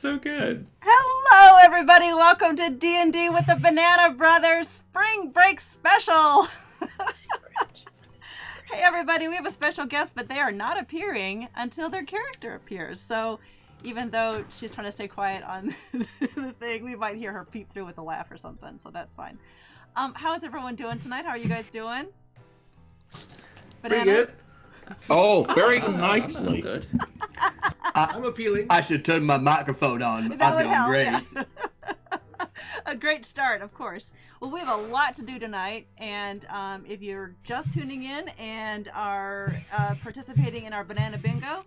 so good. Hello, everybody. Welcome to D&D with the Banana Brothers Spring Break Special. Hey, everybody. We have a special guest, but they are not appearing until their character appears. So even though she's trying to stay quiet on the thing, we might hear her peep through with a laugh or something. So that's fine. How is everyone doing tonight? How are you guys doing? Bananas? Pretty good. Oh, very I'm nicely. good. I'm appealing. I should turn my microphone on. That I'm would doing help, great. yeah. A great start, of course. Well, we have a lot to do tonight, and if you're just tuning in and are participating in our Banana Bingo,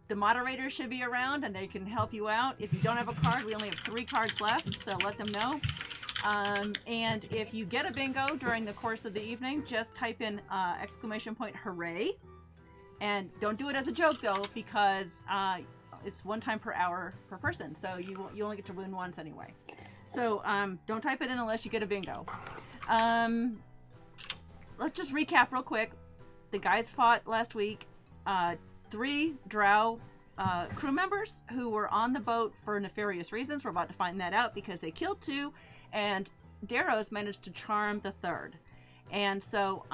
the moderators should be around, and they can help you out. If you don't have a card, we only have 3 cards left, so let them know. And if you get a bingo during the course of the evening, just type in ! Hooray. And don't do it as a joke, though, because it's 1 time per hour per person, so you only get to win once anyway. So don't type it in unless you get a bingo. Let's just recap real quick. The guys fought last week 3 drow crew members who were on the boat for nefarious reasons. We're about to find that out because they killed 2, and Darrow's managed to charm the 3rd. And so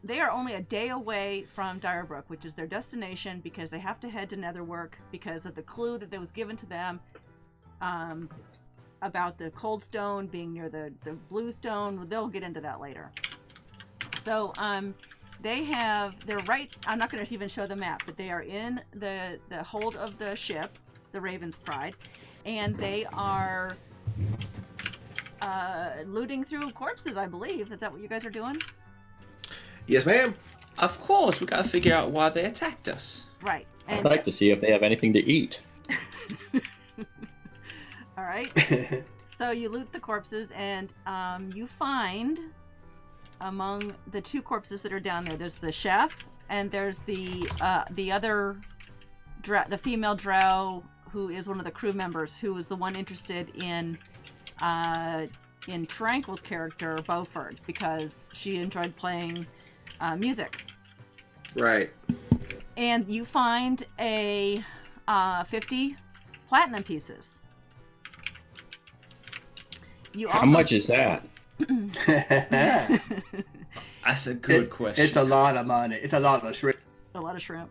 they are only a day away from Direbrook, which is their destination, because they have to head to Netherwork because of the clue that was given to them about the cold stone being near the blue stone. They'll get into that later. So they're right, I'm not going to even show the map, but they are in the hold of the ship, the Raven's Pride, and they are looting through corpses, I believe. Is that what you guys are doing? Yes, ma'am. Of course, we gotta figure out why they attacked us. Right. I'd like to see if they have anything to eat. All right. So you loot the corpses, and you find among the 2 corpses that are down there's the chef, and there's the other the female drow who is one of the crew members, who was the one interested in Tranquil's character Beaufort, because she enjoyed playing music. Right. And you find a 50 platinum pieces. How much is that? That's a good question. It's a lot of money. It's a lot of shrimp. A lot of shrimp.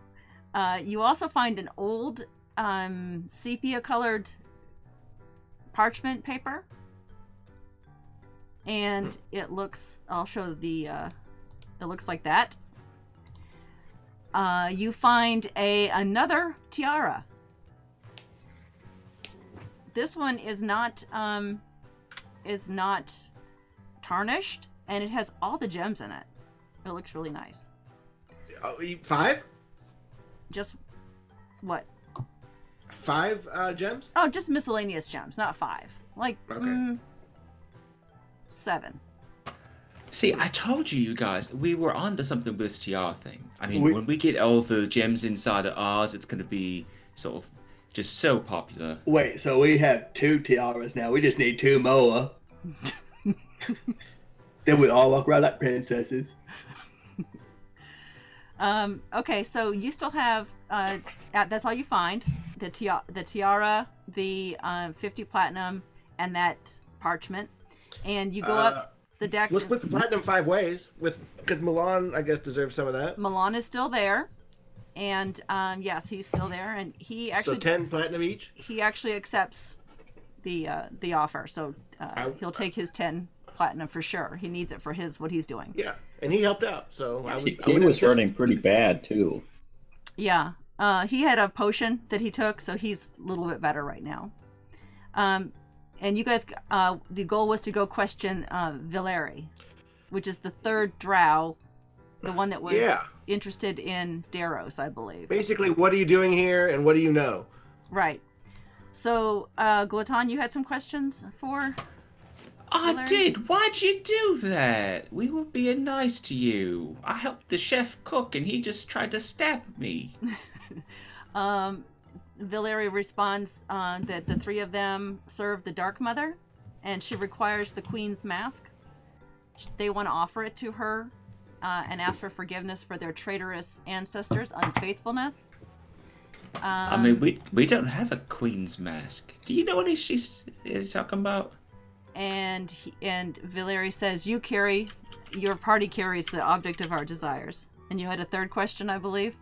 You also find an old sepia-colored parchment paper. And it looks, I'll show it looks like that. You find another tiara. This one is not tarnished, and it has all the gems in it. It looks really nice. 5? Just what? 5 gems? Oh, just miscellaneous gems, not 5. Like, Okay. 7. See, I told you guys, we were onto something with this tiara thing. I mean, when we get all the gems inside of ours, it's going to be sort of just so popular. Wait, so we have 2 tiaras now. We just need 2 more. Then we all walk around like princesses. Okay, so you still have, that's all you find. The tiara, the 50 platinum, and that parchment. And you go up the deck. We'll split the platinum 5 ways, because Milan, I guess, deserves some of that. Milan is still there. And, yes, he's still there. And he actually... So 10 platinum each? He actually accepts the offer. So he'll take his 10 platinum for sure. He needs it for what he's doing. Yeah, and he helped out, so He was hurting pretty bad, too. Yeah. He had a potion that he took, so he's a little bit better right now. And you guys, the goal was to go question Valery, which is the 3rd drow, the one that was interested in Darrow's, I believe. Basically, what are you doing here, and what do you know? Right. So, Glatan, you had some questions for I Valery? did. Why'd you do that? We were being nice to you. I helped the chef cook, and he just tried to stab me. Valery responds that the 3 of them serve the Dark Mother, and she requires the Queen's mask. They want to offer it to her and ask for forgiveness for their traitorous ancestors' unfaithfulness. I mean, we don't have a queen's mask. Do you know what she's talking about? And Valeri says, your party carries the object of our desires. And you had a third question, I believe?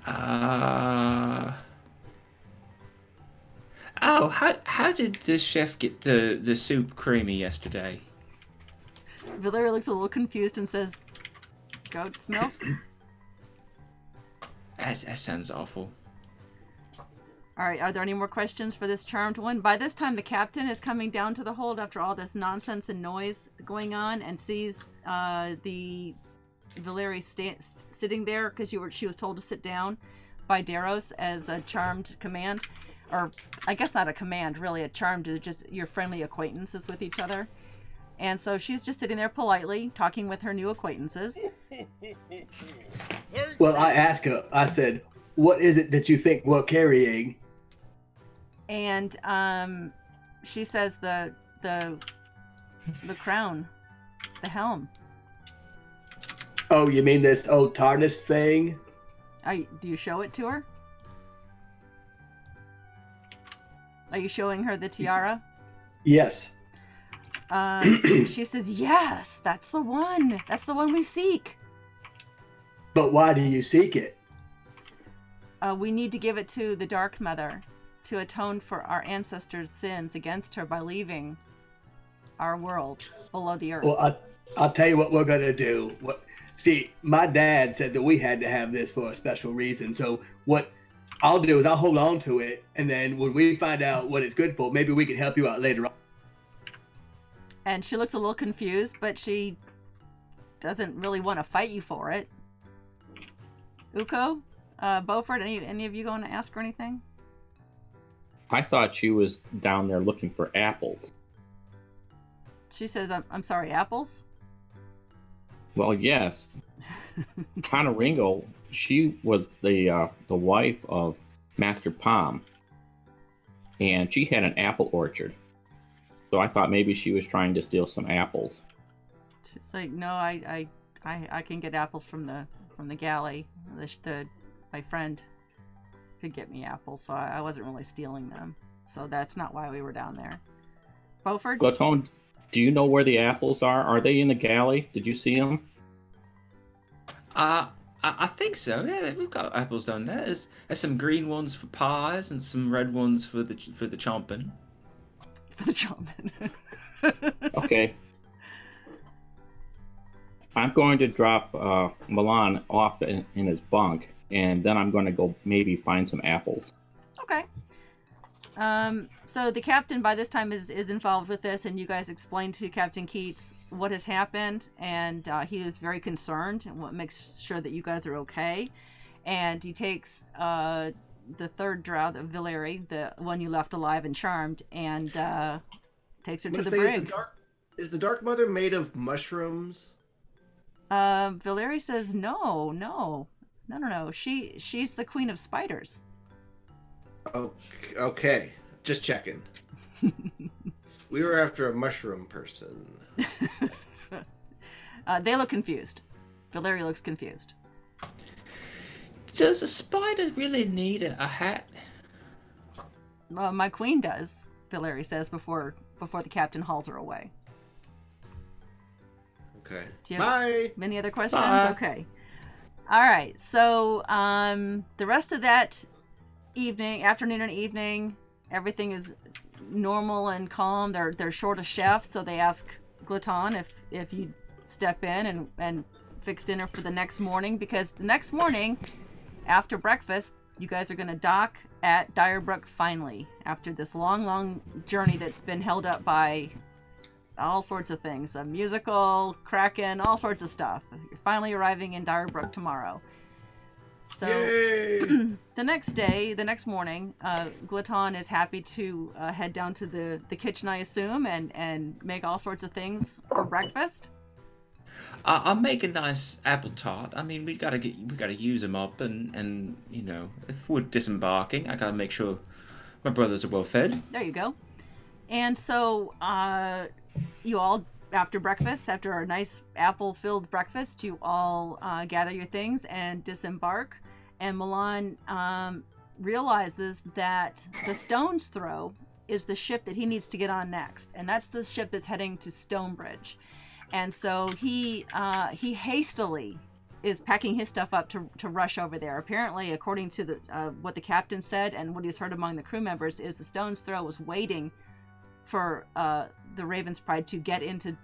Oh, how did the chef get the soup creamy yesterday? Valeri looks a little confused and says, goat's milk? That sounds awful. All right, are there any more questions for this charmed one? By this time, the captain is coming down to the hold after all this nonsense and noise going on, and sees the Valeri sitting there because she was told to sit down by Daros as a charmed command, or I guess not a command, really. A charmed is just your friendly acquaintances with each other, and so she's just sitting there politely talking with her new acquaintances. Well, I asked her. I said, "What is it that you think we're carrying?" And she says the crown, the helm. Oh, you mean this old TARDIS thing? Do you show it to her? Are you showing her the tiara? Yes. She says, yes, that's the one. That's the one we seek. But why do you seek it? We need to give it to the Dark Mother to atone for our ancestors' sins against her by leaving our world below the earth. Well, I'll tell you what we're going to do. See, my dad said that we had to have this for a special reason. So what I'll do is I'll hold on to it, and then when we find out what it's good for, maybe we can help you out later on. And she looks a little confused, but she doesn't really want to fight you for it. Uko, Beaufort, any of you going to ask her anything? I thought she was down there looking for apples. She says, I'm sorry, apples? Well, yes. Hana Ringo, she was the wife of Master Palm, and she had an apple orchard. So I thought maybe she was trying to steal some apples. She's like, no, I can get apples from the galley. My friend could get me apples, so I wasn't really stealing them. So that's not why we were down there. Beaufort? Glaton, do you know where the apples are? Are they in the galley? Did you see them? I think so. Yeah, we've got apples down there. There's some green ones for pies and some red ones for the chomping. For the chomping. Okay. I'm going to drop Milan off in his bunk, and then I'm going to go maybe find some apples. Okay. So the captain by this time is involved with this, and you guys explain to Captain Keats what has happened, and he is very concerned and makes sure that you guys are okay. And he takes the third drow, the Valeri, the one you left alive and charmed, and takes her to the brig. Is the Dark Mother made of mushrooms? Valeri says no. She's the queen of spiders. Okay. Just checking. We were after a mushroom person. They look confused. Valeri looks confused. Does a spider really need a hat? My queen does, Valeri says before the captain hauls her away. Okay. Do you have Bye. many other questions? Bye. Okay. All right. So the rest of that afternoon and evening, everything is normal and calm. They're short a chef, so they ask Glaton if you step in and fix dinner for the next morning, because the next morning after breakfast you guys are going to dock at Dyrebrook finally, after this long journey that's been held up by all sorts of things, a musical, Kraken, all sorts of stuff. You're finally arriving in Dyrebrook tomorrow. So the next morning, Glaton is happy to head down to the kitchen, I assume, and make all sorts of things for breakfast. I'll make a nice apple tart. I mean, we gotta use them up, and you know, if we're disembarking, I gotta make sure my brothers are well fed. There you go. And so you all, after a nice apple-filled breakfast, you all gather your things and disembark. and Milan realizes that the Stone's Throw is the ship that he needs to get on next, and that's the ship that's heading to Stonebridge. And so he hastily is packing his stuff up to rush over there. Apparently, according to the what the captain said and what he's heard among the crew members, is the Stone's Throw was waiting for the Raven's Pride to get into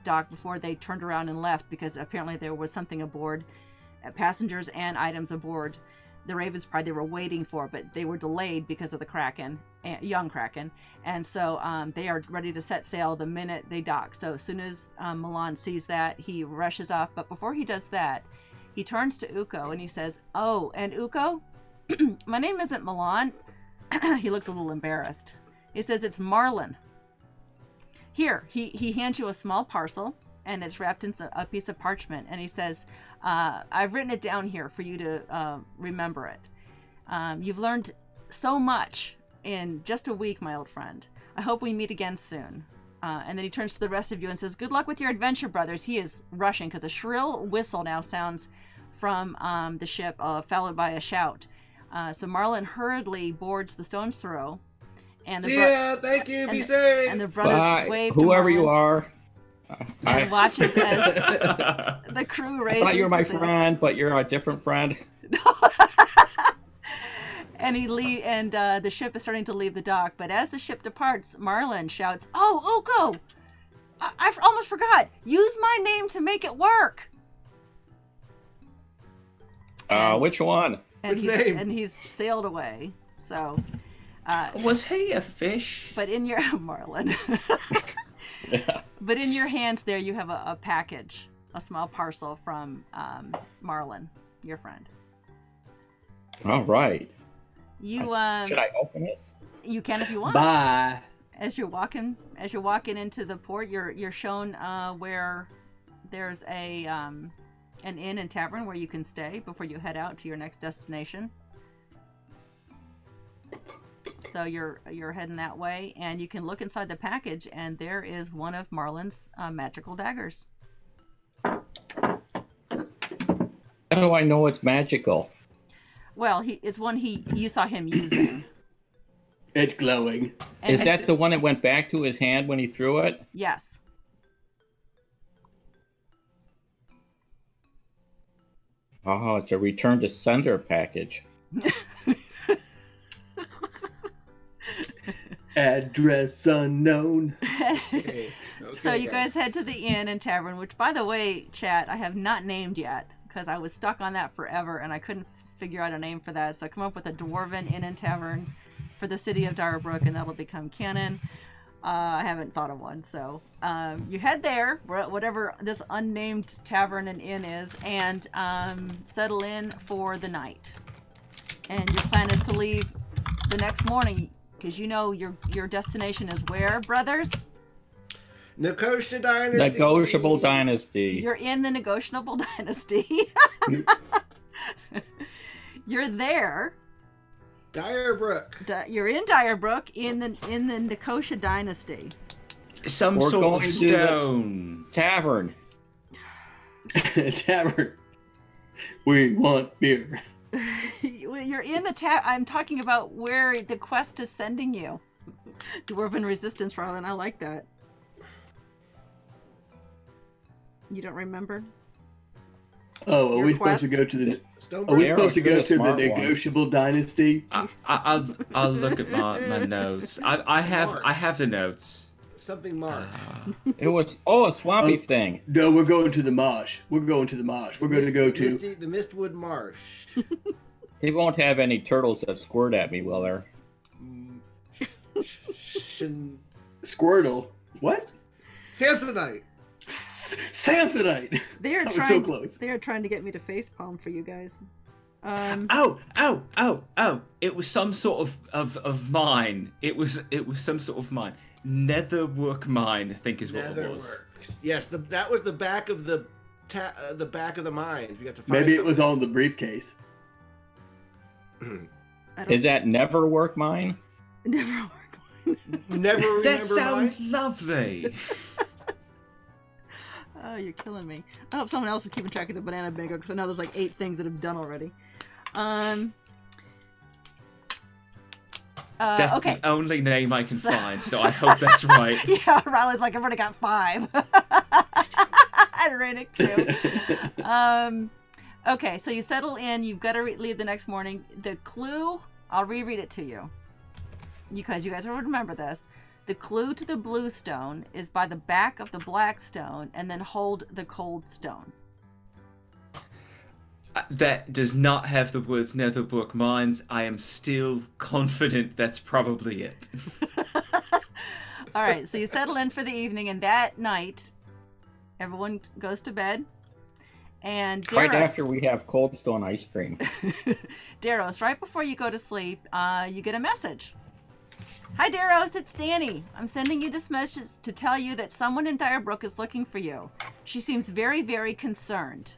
dock before they turned around and left, because apparently there was something aboard, passengers and items aboard the Raven's Pride they were waiting for, but they were delayed because of the Kraken, young Kraken, and so they are ready to set sail the minute they dock. So as soon as Milan sees that, he rushes off, but before he does that, he turns to Uko and he says, "Oh, and Uko, my name isn't Milan." He looks a little embarrassed. He says, "It's Marlin. Here," he hands you a small parcel, and it's wrapped in a piece of parchment, and he says, "I've written it down here for you to remember it. You've learned so much in just a week, my old friend. I hope we meet again soon." And then he turns to the rest of you and says, "Good luck with your adventure, brothers." He is rushing because a shrill whistle now sounds from the ship, followed by a shout. So Marlin hurriedly boards the Stone's Throw. And thank you, be safe. And the brothers wave to whoever Marlin. you are. And watches as the crew raises. I thought you were my the sails. friend, but you're a different friend. And the ship is starting to leave the dock. But as the ship departs, Marlin shouts, "Oh, Uko! I almost forgot. Use my name to make it work." Which one? And Which name? And he's sailed away. So. Was he a fish? But in your Marlin. Yeah. But in your hands there, you have a package, a small parcel from Marlin, your friend. All right. You Should I open it? You can if you want. Bye. As you're walking into the port, you're shown where there's an inn and tavern where you can stay before you head out to your next destination. So you're heading that way, and you can look inside the package, and there is one of Marlin's magical daggers. How do I know it's magical? Well, it's one you saw him using. It's glowing. And Is that the one that went back to his hand when he threw it? Yes. Oh, it's a return to sender package. Address unknown. Okay, So you guys head to the inn and tavern, which, by the way, chat, I have not named yet because I was stuck on that forever and I couldn't figure out a name for that. So I come up with a dwarven inn and tavern for the city of Direbrook, and that'll become canon. I haven't thought of one, so you head there, whatever this unnamed tavern and inn is, and settle in for the night. And your plan is to leave the next morning, because you know your destination is where, brothers? Nicosia Dynasty. Negotiable Dynasty. You're in the negotiable dynasty. You're there. Direbrook. You're in Direbrook in the Nicosia dynasty. Some We're sort going of to the stone. Tavern. Tavern. We want beer. You're in the I'm talking about where the quest is sending you. Dwarven Resistance, Roland. I like that. You don't remember? Oh, are Your we supposed to quest? go to the? Stonebridge. Are we Arrow, supposed to you're go the to the smart one. negotiable dynasty? I'll look at my notes. I have the notes. Something marsh. It was a swampy thing. No, we're going to the marsh. We're going to the marsh. We're going to go to. the Mistwood Marsh. They won't have any turtles that squirt at me, will there? Squirtle. What? Samsonite. Samsonite. They are That was trying. so close. They are trying to get me to facepalm for you guys. Oh! It was some sort of mine. It was some sort of mine. Netherwork mine, I think is what it was. Netherworks. Yes, that was the back of the back of the mines. We got to find Maybe it was on the briefcase. Is that never work mine? Never worked. Never remember That sounds mine? lovely. Oh, you're killing me. I hope someone else is keeping track of the banana bingo because I know there's like 8 things that have done already. That's Okay. the only name I can find, so I hope that's right. Yeah, Riley's like, I've already got 5. And Renick too. Okay, so you settle in. You've got to leave the next morning. The clue, I'll reread it to you. You guys will remember this. The clue to the blue stone is by the back of the black stone, and then hold the cold stone. That does not have the words Netherbrook Mines. I am still confident that's probably it. All right, so you settle in for the evening, and that night, everyone goes to bed. And Daros, Right after we have Cold Stone ice cream. Daros, right before you go to sleep, you get a message. Hi, Daros, it's Danny. I'm sending you this message to tell you that someone in Direbrook is looking for you. She seems very, very concerned.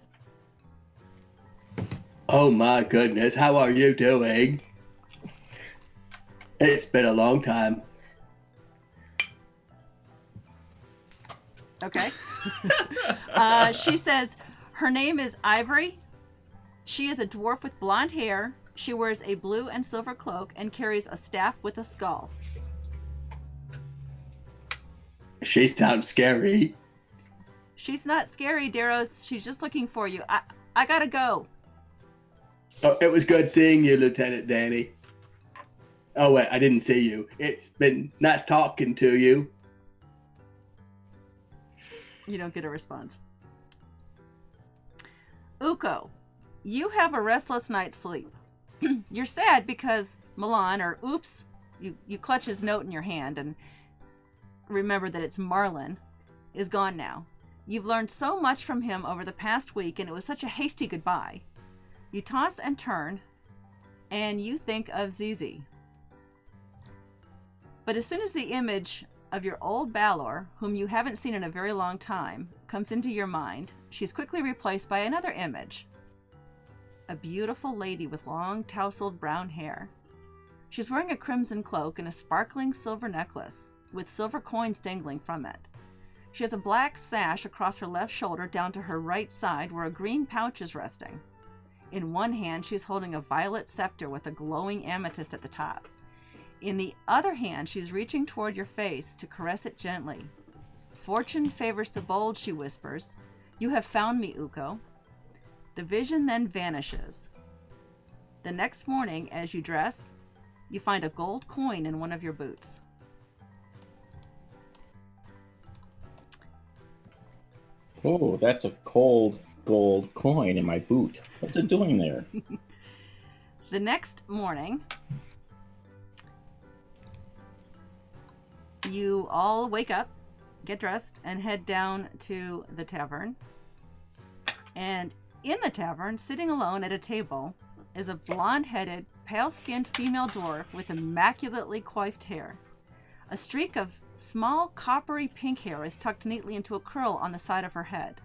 Oh my goodness, how are you doing? It's been a long time. Okay. She says her name is Ivory. She is a dwarf with blonde hair. She wears a blue and silver cloak and carries a staff with a skull. She sounds scary. She's not scary, Daros. She's just looking for you. I gotta go. Oh, it was good seeing you, Lieutenant Danny. Oh, wait, I didn't see you. It's been nice talking to you. You don't get a response. Uko, you have a restless night's sleep. You're sad because Milan, or oops, you clutch his note in your hand and remember that it's Marlin, is gone now. You've learned so much from him over the past week, and it was such a hasty goodbye. You toss and turn, and you think of Zizi. But as soon as the image of your old Balor, whom you haven't seen in a very long time, comes into your mind, she's quickly replaced by another image. A beautiful lady with long, tousled brown hair. She's wearing a crimson cloak and a sparkling silver necklace, with silver coins dangling from it. She has a black sash across her left shoulder down to her right side where a green pouch is resting. In one hand, she's holding a violet scepter with a glowing amethyst at the top. In the other hand, she's reaching toward your face to caress it gently. Fortune favors the bold, she whispers. You have found me, Uko. The vision then vanishes. The next morning, as you dress, you find a gold coin in one of your boots. Oh, that's a cold gold coin in my boot. What's it doing there? The next morning, you all wake up, get dressed, and head down to the tavern. And in the tavern, sitting alone at a table, is a blonde-headed, pale-skinned female dwarf with immaculately coiffed hair. A streak of small, coppery pink hair is tucked neatly into a curl on the side of her head.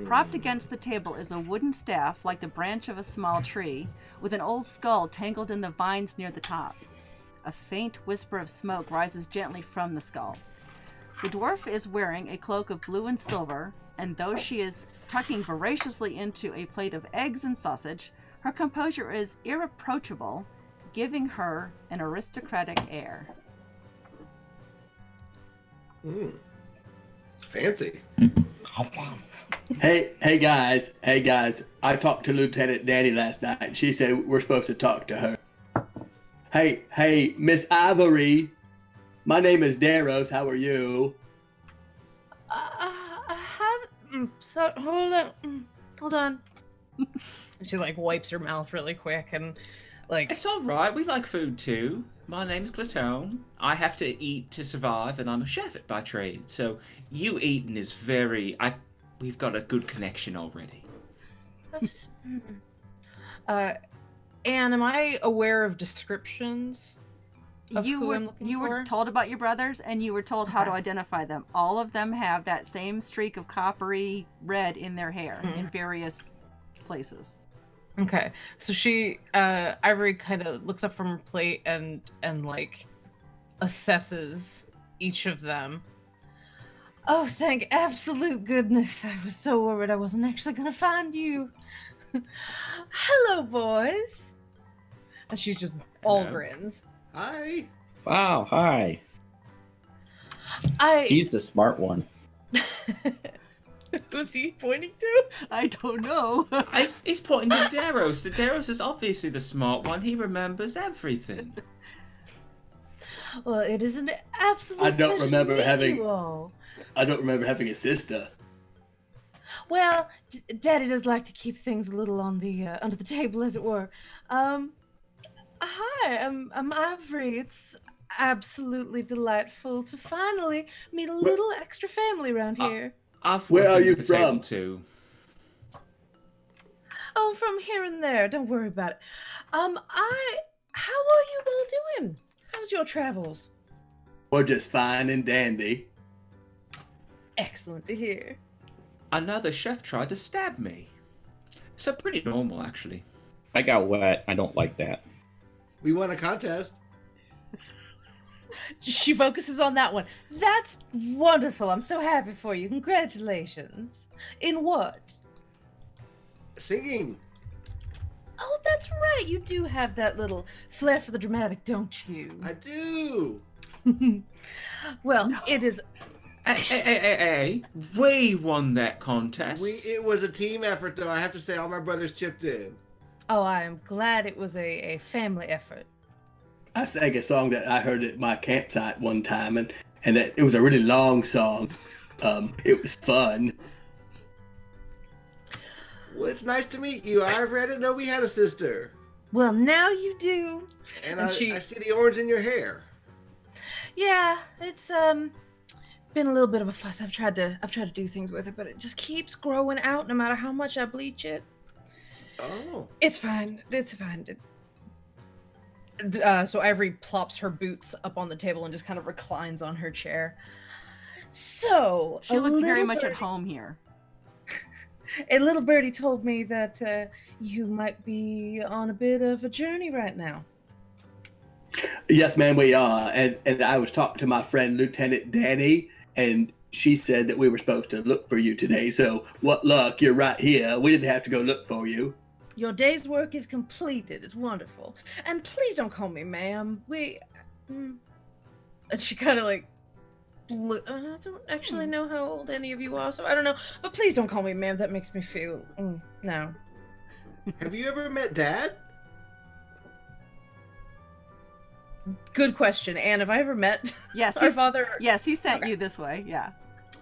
Propped against the table is a wooden staff like the branch of a small tree, with an old skull tangled in the vines near the top. A faint whisper of smoke rises gently from the skull. The dwarf is wearing a cloak of blue and silver, and though she is tucking voraciously into a plate of eggs and sausage, her composure is irreproachable, giving her an aristocratic air. Fancy. Hey guys. I talked to Lieutenant Danny last night. She said we're supposed to talk to her. Hey, Miss Ivory. My name is Daros. How are you? So hold on. She like wipes her mouth really quick and like. It's all right. We like food too. My name's Clatone. I have to eat to survive, and I'm a chef by trade. So you eating is very. We've got a good connection already. Anne, am I aware of descriptions? You were told about your brothers, and you were told how to identify them. All of them have that same streak of coppery red in their hair in various places. Okay, so she, Ivory kind of looks up from her plate and like assesses each of them. Oh, thank absolute goodness! I was so worried I wasn't actually gonna find you. Hello, boys. And she's just all Hello. grins. Hi. Wow, hi. I He's the smart one. Who's he pointing to? I don't know. He's pointing to Deros. The Deros is obviously the smart one. He remembers everything. Well, it is an absolute I don't pleasure remember to meet having- you all. I don't remember having a sister. Well, Daddy does like to keep things a little on the under the table, as it were. Hi, I'm Ivory. It's absolutely delightful to finally meet a little extra family around here. I've Where worked are under you the table from? too. Oh, from here and there. Don't worry about it. How are you all doing? How's your travels? We're just fine and dandy. Excellent to hear. Another chef tried to stab me. So pretty normal, actually. I got wet. I don't like that. We won a contest. She focuses on that one. That's wonderful. I'm so happy for you. Congratulations. In what? Singing. Oh, that's right. You do have that little flair for the dramatic, don't you? I do. Well, No. it is. Hey. We won that contest. It was a team effort, though. I have to say, all my brothers chipped in. Oh, I am glad it was a family effort. I sang a song that I heard at my campsite one time, and that it was a really long song. It was fun. Well, it's nice to meet you, Ivory. I didn't know we had a sister. Well, now you do. And And I see the orange in your hair. Yeah, it's been a little bit of a fuss. I've tried to do things with it, but it just keeps growing out no matter how much I bleach it. Oh. It's fine. It's fine. So Ivory plops her boots up on the table and just kind of reclines on her chair. So She a looks very little much at birdie- home here. A little birdie told me that you might be on a bit of a journey right now. Yes, ma'am, we are. And I was talking to my friend Lieutenant Danny, and she said that we were supposed to look for you today. So what luck, you're right here. We didn't have to go look for you. Your day's work is completed. It's wonderful. And please don't call me ma'am. And she kind of like, I don't actually know how old any of you are, so I don't know. But please don't call me ma'am. That makes me feel, no. Have you ever met Dad? Good question. Anne, have I ever met Yes, our father? yes, he sent Okay. you this way. Yeah.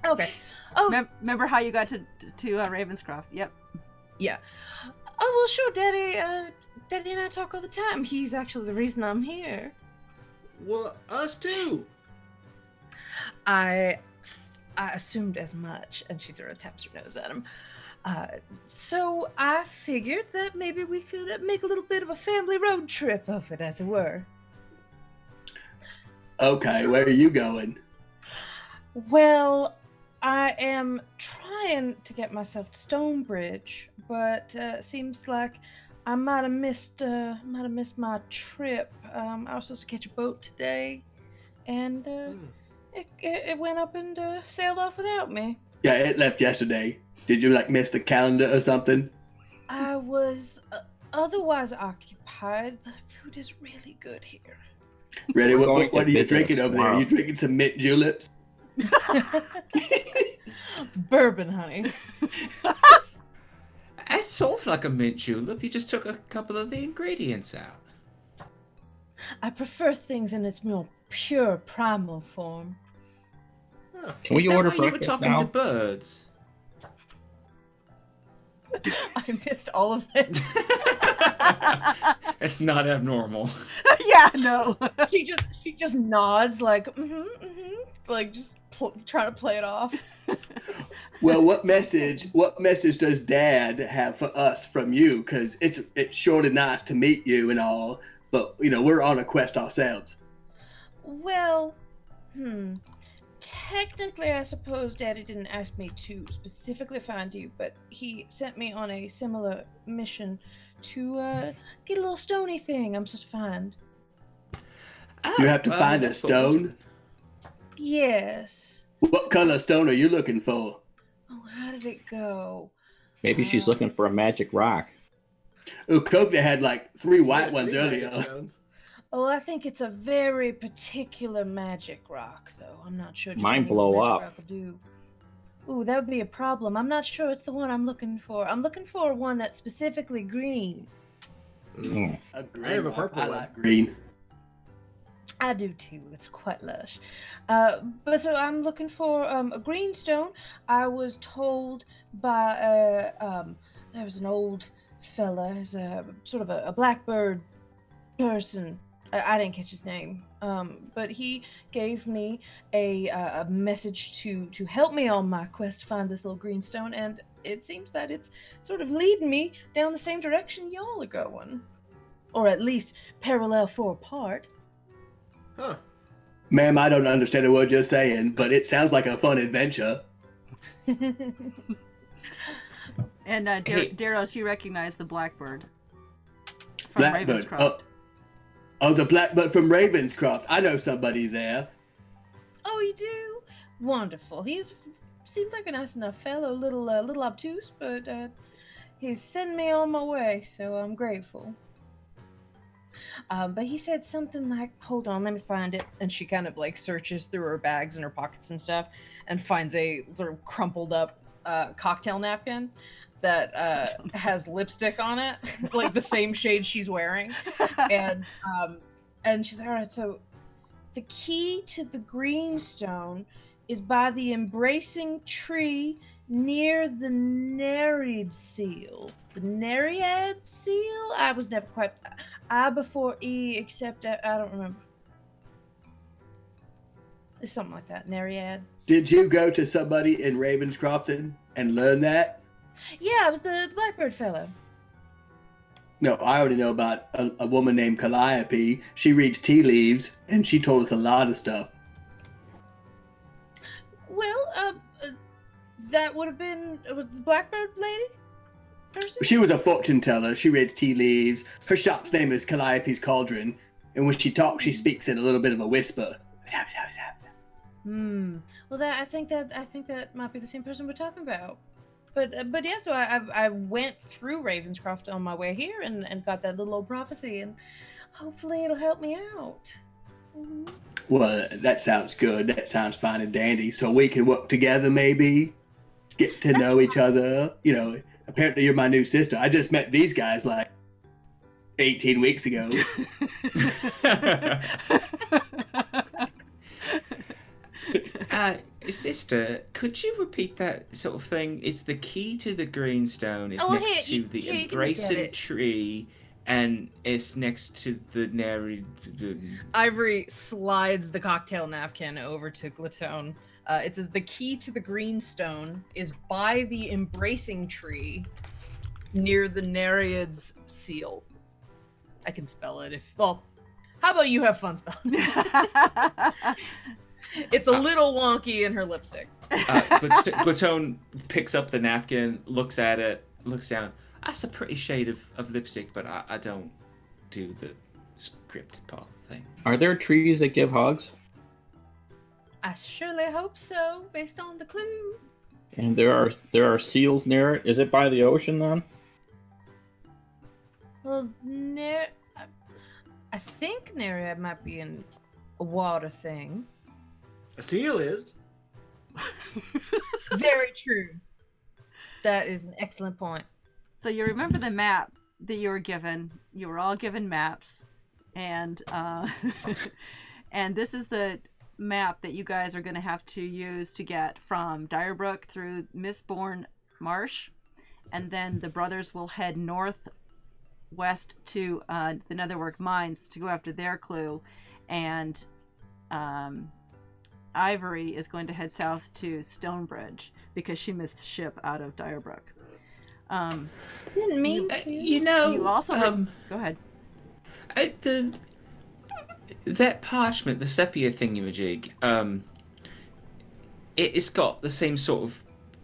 Okay. Oh, Remember how you got to Ravenscroft? Yep. yeah. Oh, well, sure, Daddy. Daddy and I talk all the time. He's actually the reason I'm here. Well, us too. I assumed as much, and she sort of taps her nose at him. So I figured that maybe we could make a little bit of a family road trip of it, as it were. Okay, where are you going? Well, I am trying to get myself to Stonebridge, but seems like I might have missed my trip. I was supposed to catch a boat today, and it went up and sailed off without me. Yeah, it left yesterday. Did you like miss the calendar or something? I was otherwise occupied. The food is really good here. Really? We're going What to are you visit drinking us over there? tomorrow. Are you drinking some mint juleps? Bourbon, honey. It's sort of like a mint julep. You just took a couple of the ingredients out. I prefer things in its more pure primal form. Can we Is that order why you were breakfast talking now? to birds? I missed all of it. It's not abnormal. Yeah, no. she just nods like like just trying to play it off. Well, what message does Dad have for us from you? Because it's surely nice to meet you and all, but we're on a quest ourselves. Well, technically, I suppose Daddy didn't ask me to specifically find you, but he sent me on a similar mission to get a little stony thing I'm supposed to find. You have to find a that's stone? Yes. What color stone are you looking for? Oh, how did it go? Maybe she's looking for a magic rock. Ukokna had like 3 white ones Three magic earlier. stones. Oh, I think it's a very particular magic rock, though. I'm not sure just Mine any blow magic up. rock will do. Ooh, that would be a problem. I'm not sure it's the one I'm looking for. I'm looking for one that's specifically green. Mm. A green I have a one. purple I one. like green. I do too. It's quite lush. But so I'm looking for a green stone. I was told by there was an old fella, he's a sort of a blackbird person. I didn't catch his name. But he gave me a message to help me on my quest to find this little green stone, and it seems that it's sort of leading me down the same direction y'all are going, or at least parallel 4 apart. Huh. Ma'am, I don't understand a word you're saying, but it sounds like a fun adventure. And Hey. Daros, you recognize the blackbird from Blackbird. Ravenscroft. Oh, the blackbird from Ravenscroft. I know somebody there. Oh, you do? Wonderful. Seemed like a nice enough fellow, a little obtuse, but he's sending me on my way, so I'm grateful. But he said something like, hold on, let me find it. And she kind of like searches through her bags and her pockets and stuff and finds a sort of crumpled up cocktail napkin that has lipstick on it, like the same shade she's wearing. And she's like, all right, so the key to the greenstone is by the embracing tree near the Nereid seal. The Nereid seal? I was never quite... I before E, except I don't remember. It's something like that, Nereid. Did you go to somebody in Ravenscroft and learn that? Yeah, it was the Blackbird fellow. No, I already know about a woman named Calliope. She reads tea leaves, and she told us a lot of stuff. Well, that would have been... Was the Blackbird lady? Person? She was a fortune teller. She reads tea leaves. Her shop's name is Calliope's Cauldron, and when she talks, she speaks in a little bit of a whisper. Well, I think that might be the same person we're talking about. But yeah, so I went through Ravenscroft on my way here and got that little old prophecy, and hopefully it'll help me out. Mm-hmm. Well, that sounds good. That sounds fine and dandy. So we can work together, maybe get to know each other. You know, apparently you're my new sister. I just met these guys like 18 weeks ago. Sister, could you repeat that sort of thing? It's the key to the greenstone. It's Oh, next here, to you the can look at embracing it. tree, and it's next to the Nereid. Ivory slides the cocktail napkin over to Glatone. It says the key to the greenstone is by the embracing tree near the Nereid's seal. I can spell it how about you have fun spelling? It's a little wonky in her lipstick. Glatone picks up the napkin, looks at it, looks down. That's a pretty shade of lipstick, but I don't do the script part thing. Are there trees that give hugs? I surely hope so, based on the clue. And there are seals near it. Is it by the ocean then? Well, I think Nereid might be in a water thing. A seal is. Very true. That is an excellent point. So you remember the map that you were given. You were all given maps, and and this is the map that you guys are going to have to use to get from Dyrebrook through Mistborn Marsh, and then the brothers will head northwest to the Netherwork Mines to go after their clue, and Ivory is going to head south to Stonebridge because she missed the ship out of Dyrebrook. Didn't mean to. You know, You also go ahead. That parchment, the sepia thingamajig, it's got the same sort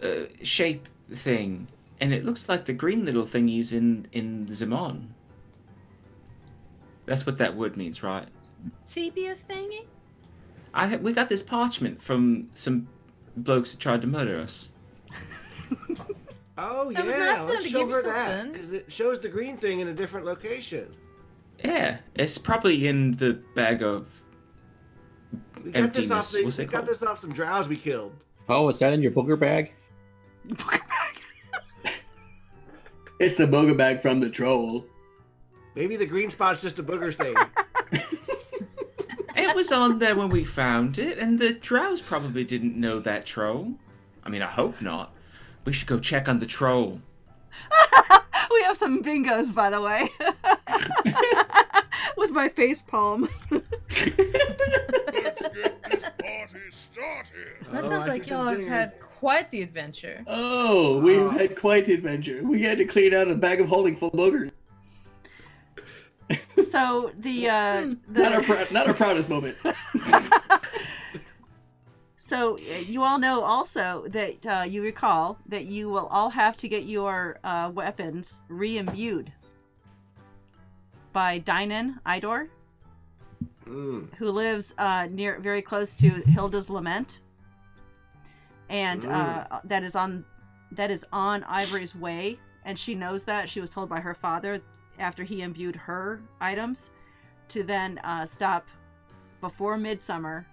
of shape thing, and it looks like the green little thingies in Zaman. That's what that word means, right? Sepia thingy? We got this parchment from some blokes that tried to murder us. Oh That was yeah, nice of them let's to show give you her that something. because it shows the green thing in a different location. Yeah, it's probably in the bag of We got this emptiness. off What's it called? some drows we killed. Oh, is that in your booger bag? It's the booger bag from the troll. Maybe the green spot's just a booger stain. It was on there when we found it, and the drows probably didn't know that troll. I mean, I hope not. We should go check on the troll. We have some bingos, by the way. With my face palm. Let's get this party started. That Oh, sounds I like see y'all some have dingers. had quite the adventure. Oh, we've had quite the adventure. We had to clean out a bag of holding full boogers. So Not our proudest moment. So you all know also that you recall that you will all have to get your weapons re-imbued by Dynan Idor, who lives very close to Hilda's Lament, and that is on Ivory's way, and she knows that. She was told by her father after he imbued her items to then stop before midsummer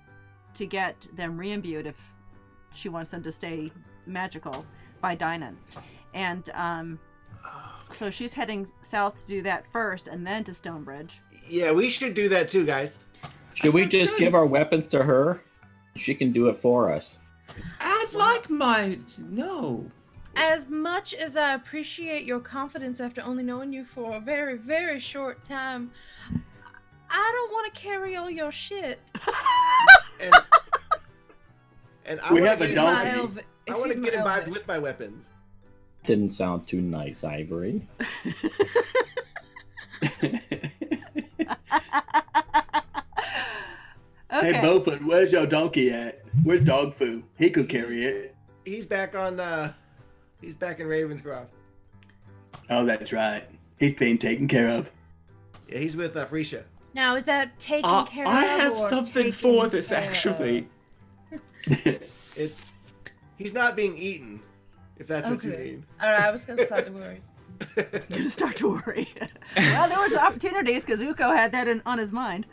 to get them re-imbued if she wants them to stay magical by Dynan. And so she's heading south to do that first and then to Stonebridge. Yeah, we should do that too, guys. Should we sounds just good. give our weapons to her? She can do it for us. I'd like my... No. As much as I appreciate your confidence after only knowing you for a very, very short time, I don't want to carry all your shit. And I We wanna have a get donkey. imbibed- I want to get imbibed with my weapons. Didn't sound too nice, Ivory. Okay. Hey, Beaufort, where's your donkey at? Where's Dog Foo? He could carry it. He's back on. He's back in Ravenscroft. Oh, that's right. He's being taken care of. Yeah, he's with Frisha. Now, is that taken care of? I have or something taken for this, care actually. He's not being eaten, if that's what you Okay. mean. All right, I was gonna start to worry. You're gonna start to worry. Well, there was opportunities because Zuko had that on his mind.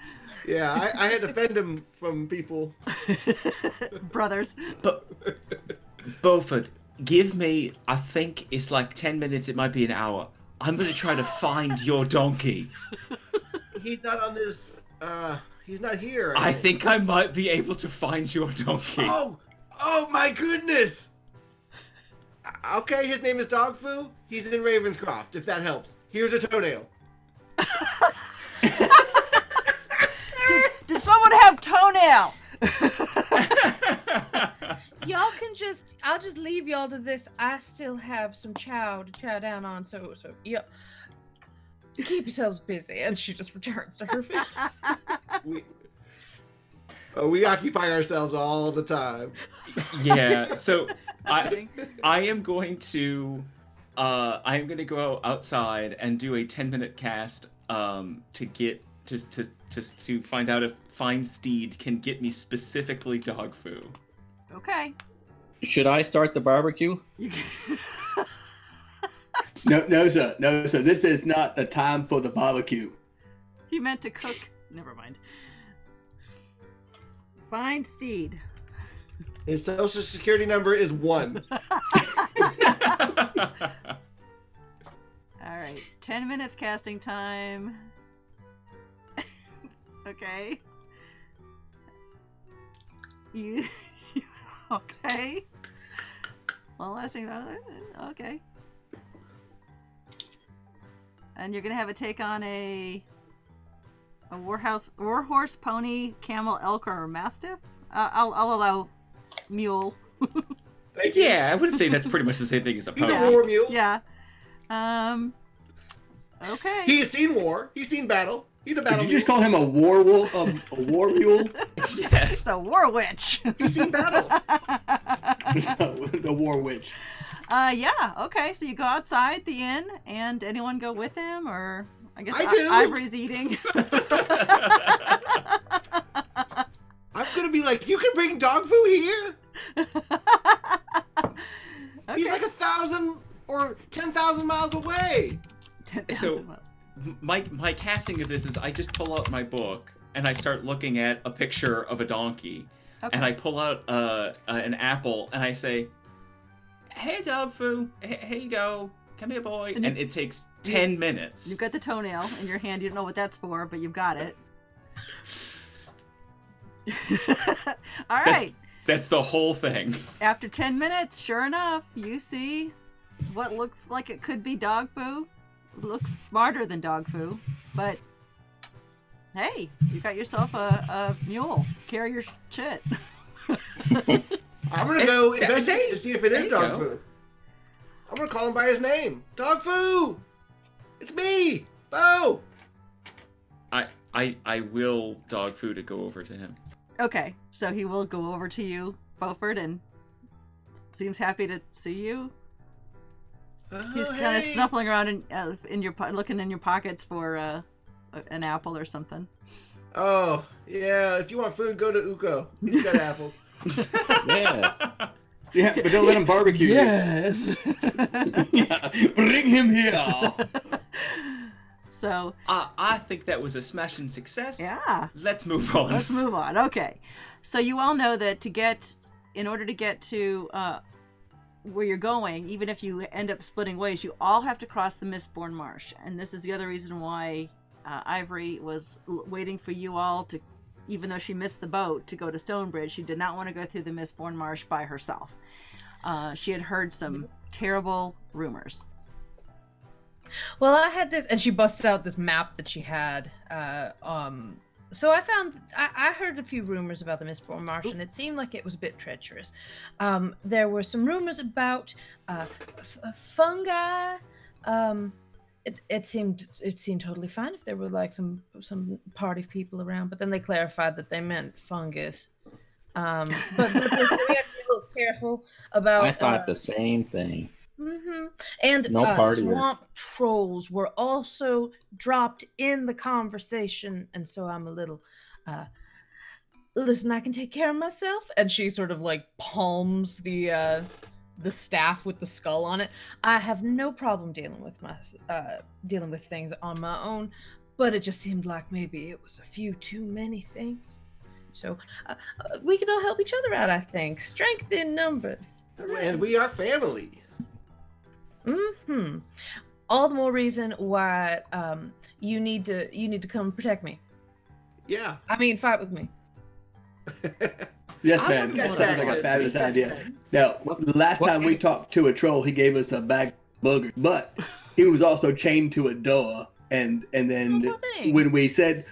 Yeah, I had to fend him from people. Brothers. But, Beaufort, give me, I think it's like 10 minutes, it might be an hour. I'm going to try to find your donkey. He's not on this. He's not here. I think I might be able to find your donkey. Oh my goodness! Okay, his name is Dog Foo. He's in Ravenscroft, if that helps. Here's a toenail. Did someone have toenail? Y'all can I'll just leave y'all to this. I still have some chow to chow down on, so yeah. Keep yourselves busy. And she just returns to her food. We occupy ourselves all the time. Yeah, so I am going to go outside and do a 10-minute cast to get to find out if Fine Steed can get me specifically dog food. Okay. Should I start the barbecue? No, sir. No, sir. This is not the time for the barbecue. He meant to cook. Never mind. Find Steed. His social security number is 1. All right. 10 minutes casting time. Okay. You okay? Well, last thing. Okay. And you're gonna have a take on a warhorse, pony, camel, elk, or mastiff. I'll allow mule. Thank you. Yeah, I would say that's pretty much the same thing as a He's pony. a war mule. Yeah. Okay. He's seen war. He's seen battle. He's a battle Did you just mule. call him a war wolf? A war mule? Yes. It's a war witch. He's seen battle. The war witch. Yeah. Okay. So you go outside the inn, and anyone go with him, or I guess I do. Ivory's eating. I'm gonna be like, you can bring dog food here. Okay. He's like 1,000 my casting of this is I just pull out my book and I start looking at a picture of a donkey, and I pull out an apple and I say, "Hey, dog foo, here you go. Come here, boy." And it takes 10 minutes. You've got the toenail in your hand. You don't know what that's for, but you've got it. All right. That's the whole thing. After 10 minutes, sure enough, you see what looks like it could be dog foo. Looks smarter than dog foo, but hey, you got yourself a mule. Carry your shit. I'm gonna go investigate to see if it is dog foo. I'm gonna call him by his name. Dog foo! It's me! Bo! I will dog foo to go over to him. Okay, so he will go over to you, Beaufort, and seems happy to see you. He's kind of snuffling around in your looking in your pockets for an apple or something. Oh, yeah, if you want food, go to Uko. He's got apples. Yes. Yeah, but don't let him barbecue Yes. Yeah, bring him here. So I think that was a smashing success. yeah. Let's move on. Let's move on. Okay. So you all know that in order to get to where you're going, even if you end up splitting ways, you all have to cross the Mistborn Marsh. And this is the other reason why Ivory was waiting for you all to, even though she missed the boat, to go to Stonebridge. She did not want to go through the Mistborn Marsh by herself. She had heard some terrible rumors. Well, I had this, and she busts out this map that she had. So I heard a few rumors about the Mistborn Marsh, and it seemed like it was a bit treacherous. There were some rumors about fungi. It seemed totally fine if there were like some party people around, but then they clarified that they meant fungus. But we have to be a little careful about. I thought the same thing. Mm-hmm. And No partiers. swamp trolls were also dropped in the conversation, and so I'm a little listen, I can take care of myself. And she sort of like palms the staff with the skull on it. I have no problem dealing with things on my own, but it just seemed like maybe it was a few too many things. So we can all help each other out, I think. Strength in numbers. And we are family. Mm-hmm. All the more reason why you need to come protect me. Yeah. I mean, fight with me. Yes, I man. wouldn't That sounds like a fabulous idea. Now, the last time we talked to a troll, he gave us a bag of boogers, but he was also chained to a door. And then when we said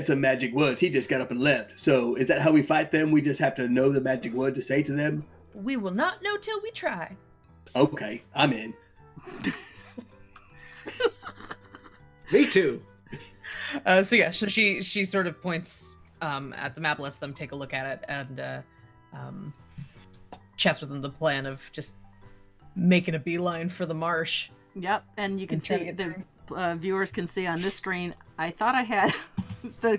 some magic words, he just got up and left. So is that how we fight them? We just have to know the magic word to say to them? We will not know till we try. Okay, I'm in. Me too. So she sort of points at the map, lets them take a look at it, and chats with them the plan of just making a beeline for the marsh. Yep, and you can And try see to get the viewers can see on this screen. I thought I had the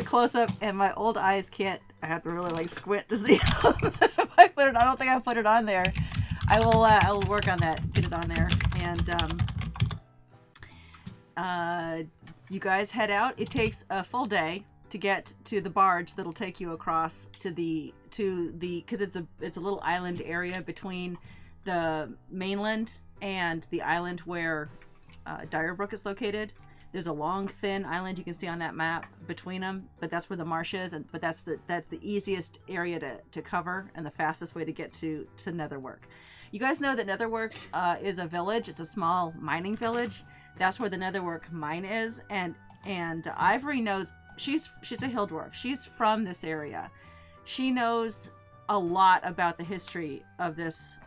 close up, and my old eyes can't. I have to really like squint to see if I put it. I don't think I put it on there. I will work on that, get it on there, and you guys head out. It takes a full day to get to the barge that'll take you across to the because it's a little island area between the mainland and the island where Dyrebrook is located. There's a long, thin island you can see on that map between them, but that's where the marsh is. But that's the easiest area to cover and the fastest way to get to Netherwork. You guys know that Netherwork is a village. It's a small mining village. That's where the Netherwork mine is, and Ivory knows. She's a Hilldwarf. She's from this area. She knows a lot about the history of this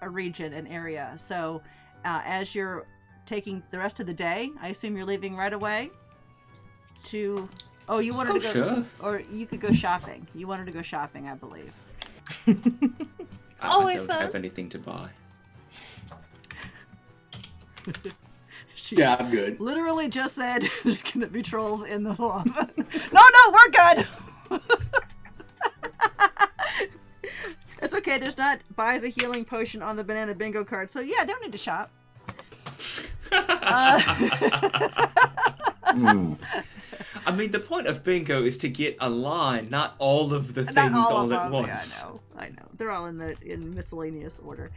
region and area. So as you're taking the rest of the day, I assume you're leaving right away to... Oh, you wanted to go... Sure. Or you could go shopping. You wanted to go shopping, I believe. I Always don't fun. have anything to buy. She Yeah, I'm good. literally just said there's going to be trolls in the lava. No, we're good! It's okay, there's not buys a healing potion on the banana bingo card, so yeah, they don't need to shop. I mean, the point of bingo is to get a line, not all of the things all at once. Yeah, I know. They're all in miscellaneous order.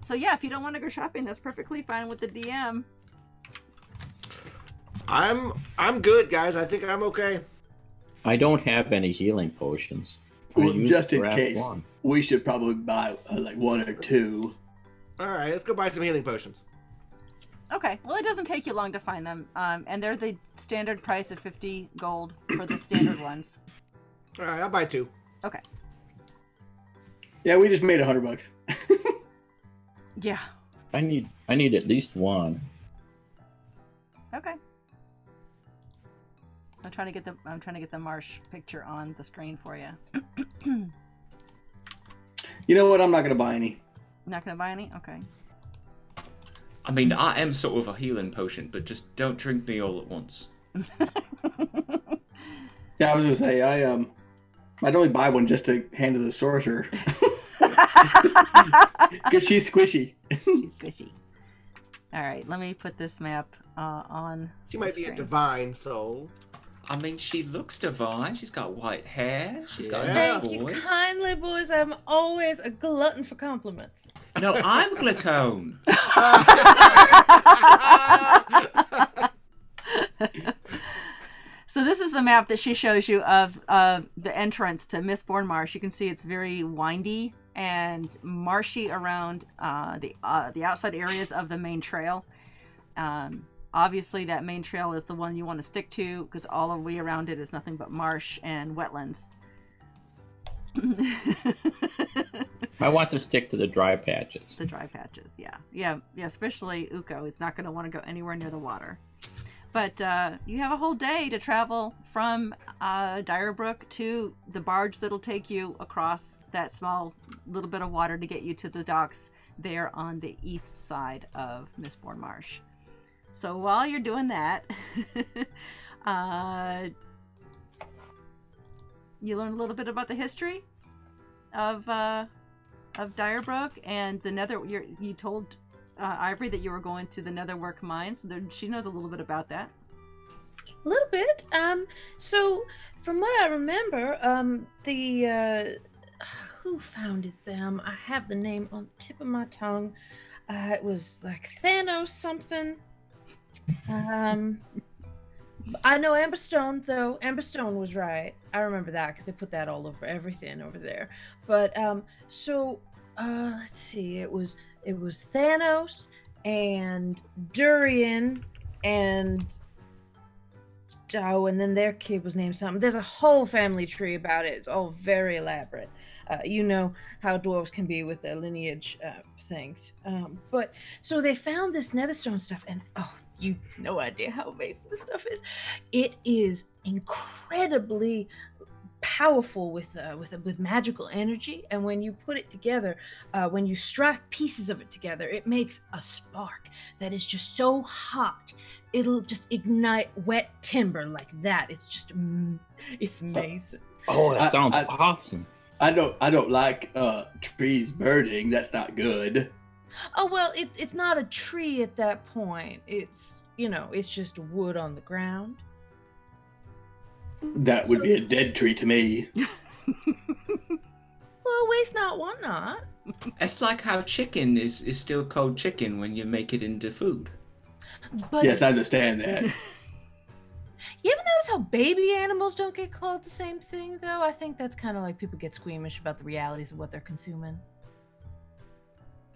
So yeah, if you don't want to go shopping, that's perfectly fine with the DM. I'm good, guys. I think I'm okay. I don't have any healing potions. Well, just in case, we should probably buy like one or two. All right, let's go buy some healing potions. Okay, well, it doesn't take you long to find them, and they're the standard price of 50 gold for the standard ones. All right, I'll buy 2. Okay. Yeah, we just made $100. Yeah. I need at least one. Okay. I'm trying to get the marsh picture on the screen for you. You know what? I'm not gonna buy any. Not gonna buy any? Okay. I mean, I am sort of a healing potion, but just don't drink me all at once. Yeah, I was gonna say I'd only buy one just to hand to the sorcerer. Because she's squishy. She's squishy. All right, let me put this map on. She might be a divine soul. I mean, she looks divine. She's got white hair. She's got a Yeah. nice Thank you voice. kindly, boys. I'm always a glutton for compliments. No, I'm Glatone. So this is the map that she shows you of the entrance to Mistborn Marsh. You can see it's very windy and marshy around the outside areas of the main trail. Obviously, that main trail is the one you want to stick to because all the way around it is nothing but marsh and wetlands. I want to stick to the dry patches. The dry patches, yeah. Especially Uko is not going to want to go anywhere near the water. But you have a whole day to travel from Direbrook to the barge that'll take you across that small little bit of water to get you to the docks there on the east side of Mistborn Marsh. So while you're doing that, you learn a little bit about the history of Direbrook and the Nether. You told Ivory that you were going to the Netherwork mines. So she knows a little bit about that. A little bit. So from what I remember, who founded them? I have the name on the tip of my tongue. It was like Thanos something. I know Amberstone, though. Amberstone was right. I remember that because they put that all over everything over there. But let's see. It was Thanos and Durian and and then their kid was named something. There's a whole family tree about it. It's all very elaborate. You know how dwarves can be with their lineage things. But so they found this netherstone stuff, and you no idea how amazing this stuff is. It is incredibly powerful with magical energy, and when you put it together, when you strike pieces of it together, it makes a spark that is just so hot it'll just ignite wet timber like that. It's just it's amazing. Oh, that sounds awesome. I don't like trees burning. That's not good. Oh well, it's not a tree at that point. It's it's just wood on the ground. That would be a dead tree to me. Well, waste not, want not. It's like how chicken is still called chicken when you make it into food. But Yes, I understand that. you ever notice how baby animals don't get called the same thing, though? I think that's kind of like people get squeamish about the realities of what they're consuming.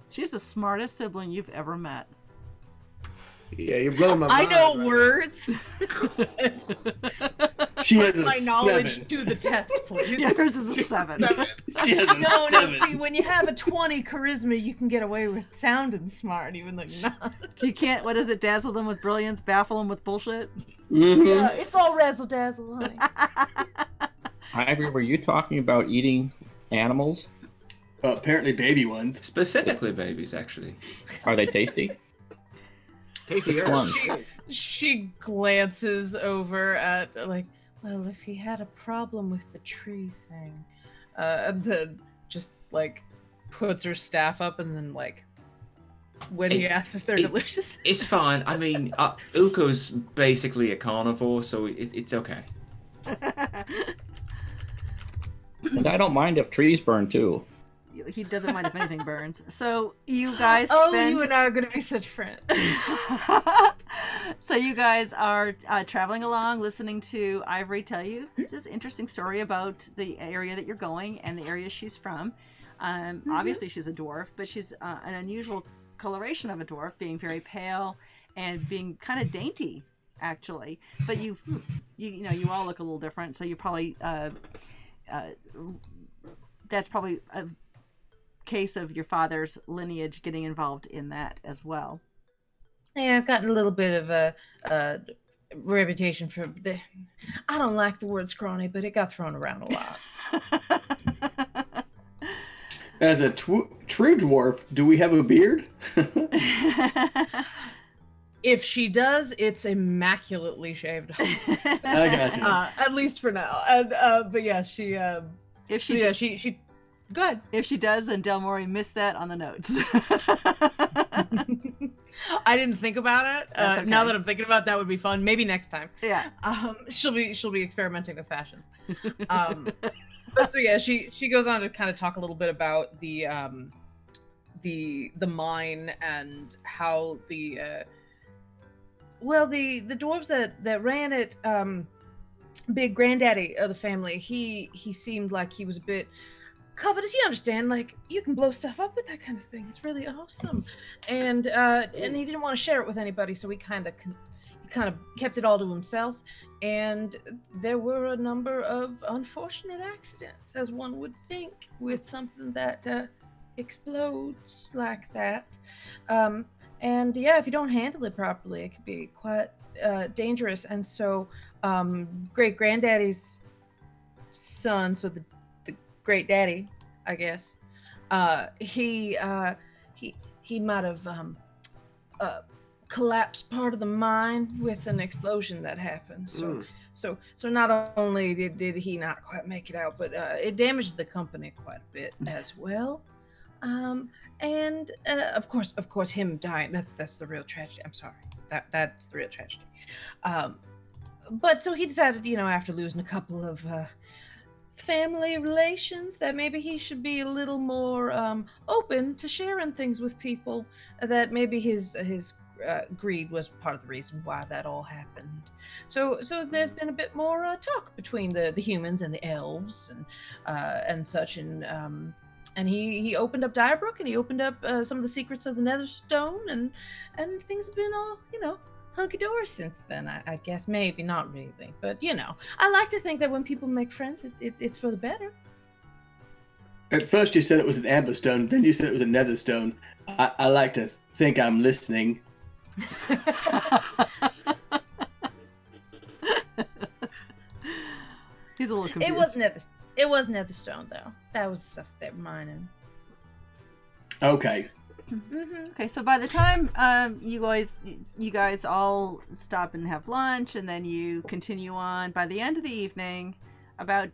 She's the smartest sibling you've ever met. Yeah, you're blowing my I mind. know right words. She has Put a my knowledge 7. to the test, please. Yours is a 7. She has a No, 7. see, when you have a 20 charisma, you can get away with sounding smart, even though you're not. You can't, what is it, dazzle them with brilliance, baffle them with bullshit? Mm-hmm. Yeah, it's all razzle dazzle, honey. Ivory, were you talking about eating animals? Apparently baby ones. Specifically babies, actually. Are they tasty? Tasty Which one? She glances over at Well, if he had a problem with the tree thing. and then just puts her staff up and then when he asks if they're delicious. It's fine. I mean, Uko's basically a carnivore, so it's okay. And I don't mind if trees burn too. He doesn't mind if anything burns. So you guys Oh, spend... you and I are gonna be such friends. So you guys are traveling along, listening to Ivory tell you this interesting story about the area that you're going and the area she's from. Obviously, she's a dwarf, but she's an unusual coloration of a dwarf, being very pale and being kind of dainty, actually. But you all look a little different, so you probably that's probably a case of your father's lineage getting involved in that as well. Yeah, I've gotten a little bit of a reputation for the... I don't like the word scrawny, but it got thrown around a lot. As a true dwarf, do we have a beard? If she does, it's immaculately shaved. I got you. At least for now. And but yeah, she go ahead. If she does, then Del Mori missed that on the notes. I didn't think about it. That's okay. Now that I'm thinking about it, that would be fun. Maybe next time. Yeah. She'll be experimenting with fashions. But so yeah, she goes on to kind of talk a little bit about the mine and how the dwarves that ran it, big granddaddy of the family, he seemed like he was a bit covetous. You understand, like, you can blow stuff up with that kind of thing. It's really awesome. And he didn't want to share it with anybody, so he kind of kept it all to himself. And there were a number of unfortunate accidents, as one would think, with something that explodes like that. And yeah, if you don't handle it properly, it could be quite dangerous. And so great granddaddy's son, so the great daddy, I guess, he might have collapsed part of the mine with an explosion that happened. So not only did he not quite make it out, but it damaged the company quite a bit as well. And of course, him dying, that's the real tragedy. I'm sorry, that's the real tragedy. But so he decided, after losing a couple of family relations, that maybe he should be a little more open to sharing things with people. That maybe his greed was part of the reason why that all happened. So there's been a bit more talk between the humans and the elves and such, and he opened up Direbrook, and he opened up some of the secrets of the Netherstone, and things have been all hunky-dory since then. I guess maybe not really, but I like to think that when people make friends, it's for the better. At first you said it was an Amberstone, then you said it was a Netherstone. I like to think I'm listening. He's a little confused. It was Netherstone, though. That was the stuff they were mining. Okay. Mm-hmm. Okay, so by the time you guys all stop and have lunch, and then you continue on, by the end of the evening, about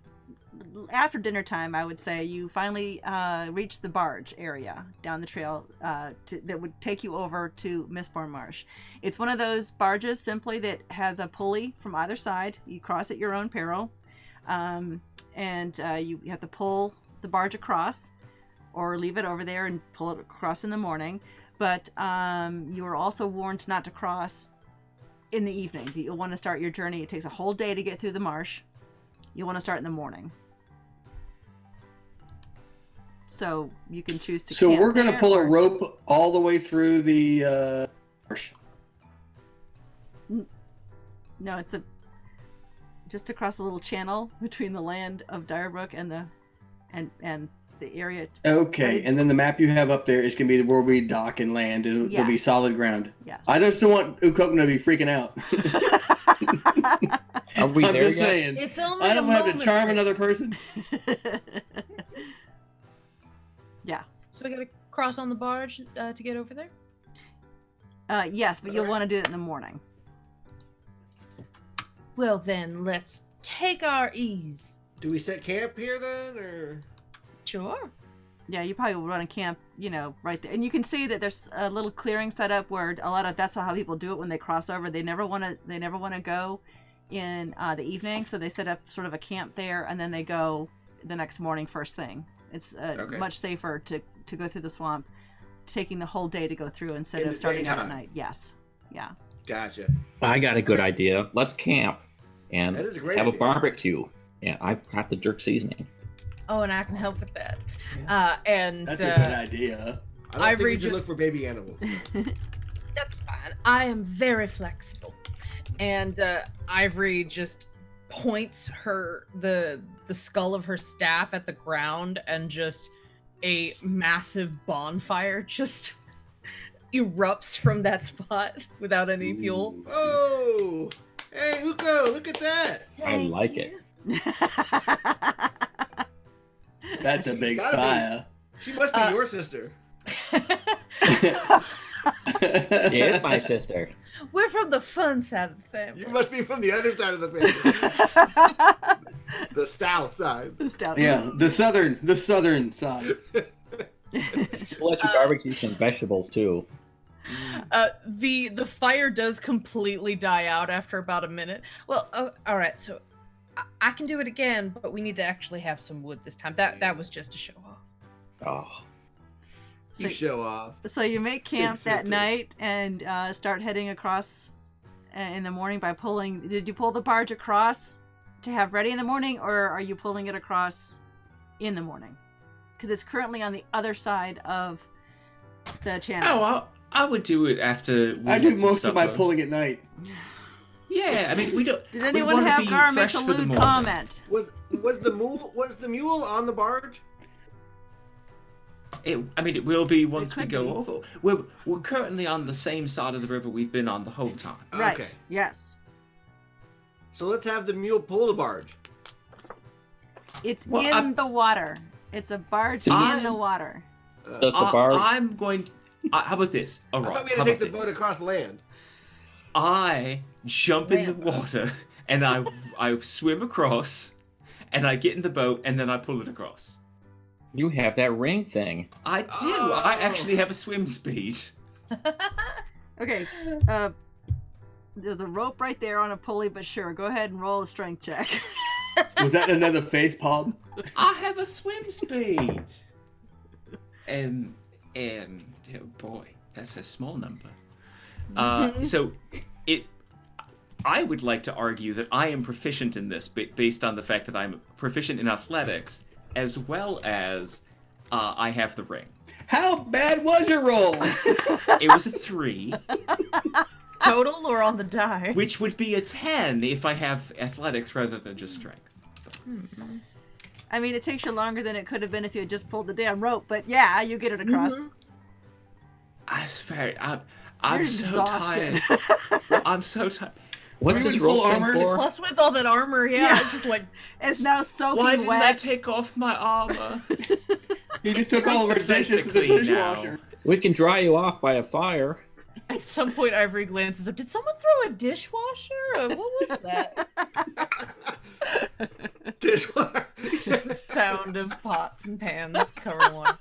after dinner time, I would say, you finally reach the barge area down the trail that would take you over to Mistborn Marsh. It's one of those barges simply that has a pulley from either side. You cross at your own peril, and you have to pull the barge across, or leave it over there and pull it across in the morning. But you are also warned not to cross in the evening. You'll want to start your journey. It takes a whole day to get through the marsh. You want to start in the morning. So you can choose to So camp we're going to there, pull or... a rope all the way through the marsh. No, it's just across a little channel between the land of Direbrook and the area. Okay, right? and then the map you have up there is going to be where we dock and land, and it'll be solid ground. Yes. I just don't want Ukokna to be freaking out. Are we I'm there just yet? saying. It's only I don't have to charm another person. Yeah. So we gotta cross on the barge to get over there? Yes, but you'll want to do it in the morning. Well then, let's take our ease. Do we set camp here then, or? Sure. Yeah, you probably will run a camp, right there. And you can see that there's a little clearing set up where that's how people do it when they cross over. They never want to go in the evening, so they set up sort of a camp there, and then they go the next morning first thing. It's much safer to go through the swamp, taking the whole day to go through instead of starting out at night. Yes. Yeah. Gotcha. I got a good idea. Let's camp and That is a great have idea. a barbecue. Yeah, I've got the jerk seasoning. Oh, and I can help with that. And That's a good idea. I don't Ivory think we should just- look for baby animals. that's fine. I am very flexible. And Ivory just points the skull of her staff at the ground, and just a massive bonfire just erupts from that spot without any fuel. Oh! Hey, Uko, look at that! I like it. That's a big Gotta be. fire. She must be your sister. She is my sister. We're from the fun side of the family. You must be from the other side of the family. The south side. The stout. Yeah, the southern side. We'll let you barbecue some vegetables too. The fire does completely die out after about a minute. Well, all right. So I can do it again, but we need to actually have some wood this time. That was just a show off. Oh, You show off. So you make camp Big that sister. night and start heading across in the morning by pulling. Did you pull the barge across to have ready in the morning, or are you pulling it across in the morning? Because it's currently on the other side of the channel. Oh, I would do it after. We I do had some most of my supper. pulling at night. Yeah, I mean we don't. Did we anyone wanna have be Gar make fresh a for the lewd morning. comment? Was the mule on the barge? It will be once we could go be. over. We're currently on the same side of the river we've been on the whole time. Right. Okay. Yes. So let's have the mule pull the barge. It's Well, in the water. It's a barge in I'm- the water. does the barge? I'm going. How about this? All I right. thought we had how to take the about boat this? across land. I jump in the Land. water and I swim across, and I get in the boat and then I pull it across. You have that ring thing. I do. Oh. I actually have a swim speed. Okay. There's a rope right there on a pulley, but sure, go ahead and roll a strength check. Was that another face palm? I have a swim speed. And oh boy, that's a small number. So I would like to argue that I am proficient in this based on the fact that I'm proficient in athletics, as well as I have the ring. How bad was your roll? It was a 3, Total or on the die? which would be a 10 if I have athletics rather than just strength. I mean, it takes you longer than it could have been if you had just pulled the damn rope, but yeah, you get it across. I swear, I'm You're so exhausted. tired. I'm so tired. What's Were you this in full roll thing armor? for? Plus with all that armor, Yeah. it's just like It's now soaking Why didn't wet. I take off my armor? He just took all of our dishes to the Basically now. dishwasher. We can dry you off by a fire. at some point Ivory glances up. Did someone throw a dishwasher? Or what was that? Dishwasher. The sound of pots and pans covering one.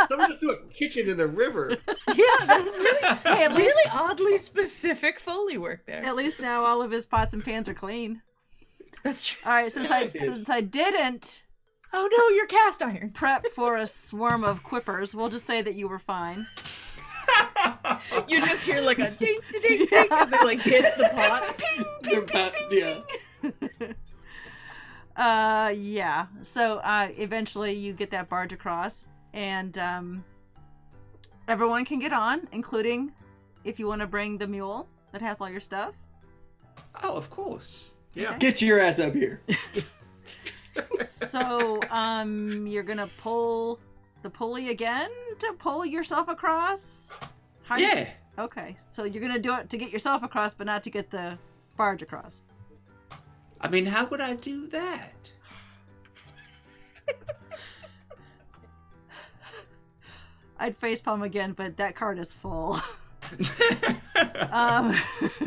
Someone just threw a kitchen in the river. Yeah, that was really, Hey, at least, really oddly specific Foley work there. at least now all of his pots and pans are clean. That's true. All right, since I didn't Oh no, you're cast iron. prep for a swarm of quippers, we'll just say that you were fine. You just hear like a ding, ding, ding, ding as they like hit the pots. Yeah. Yeah. So eventually you get that barge across, and everyone can get on, including if you want to bring the mule that has all your stuff. Oh, of course. Yeah. Get your ass up here. So you're gonna pull the pulley again to pull yourself across? How do you- Yeah. Okay, so you're gonna do it to get yourself across, but not to get the barge across. I mean, how would I do that? I'd facepalm again, but that card is full.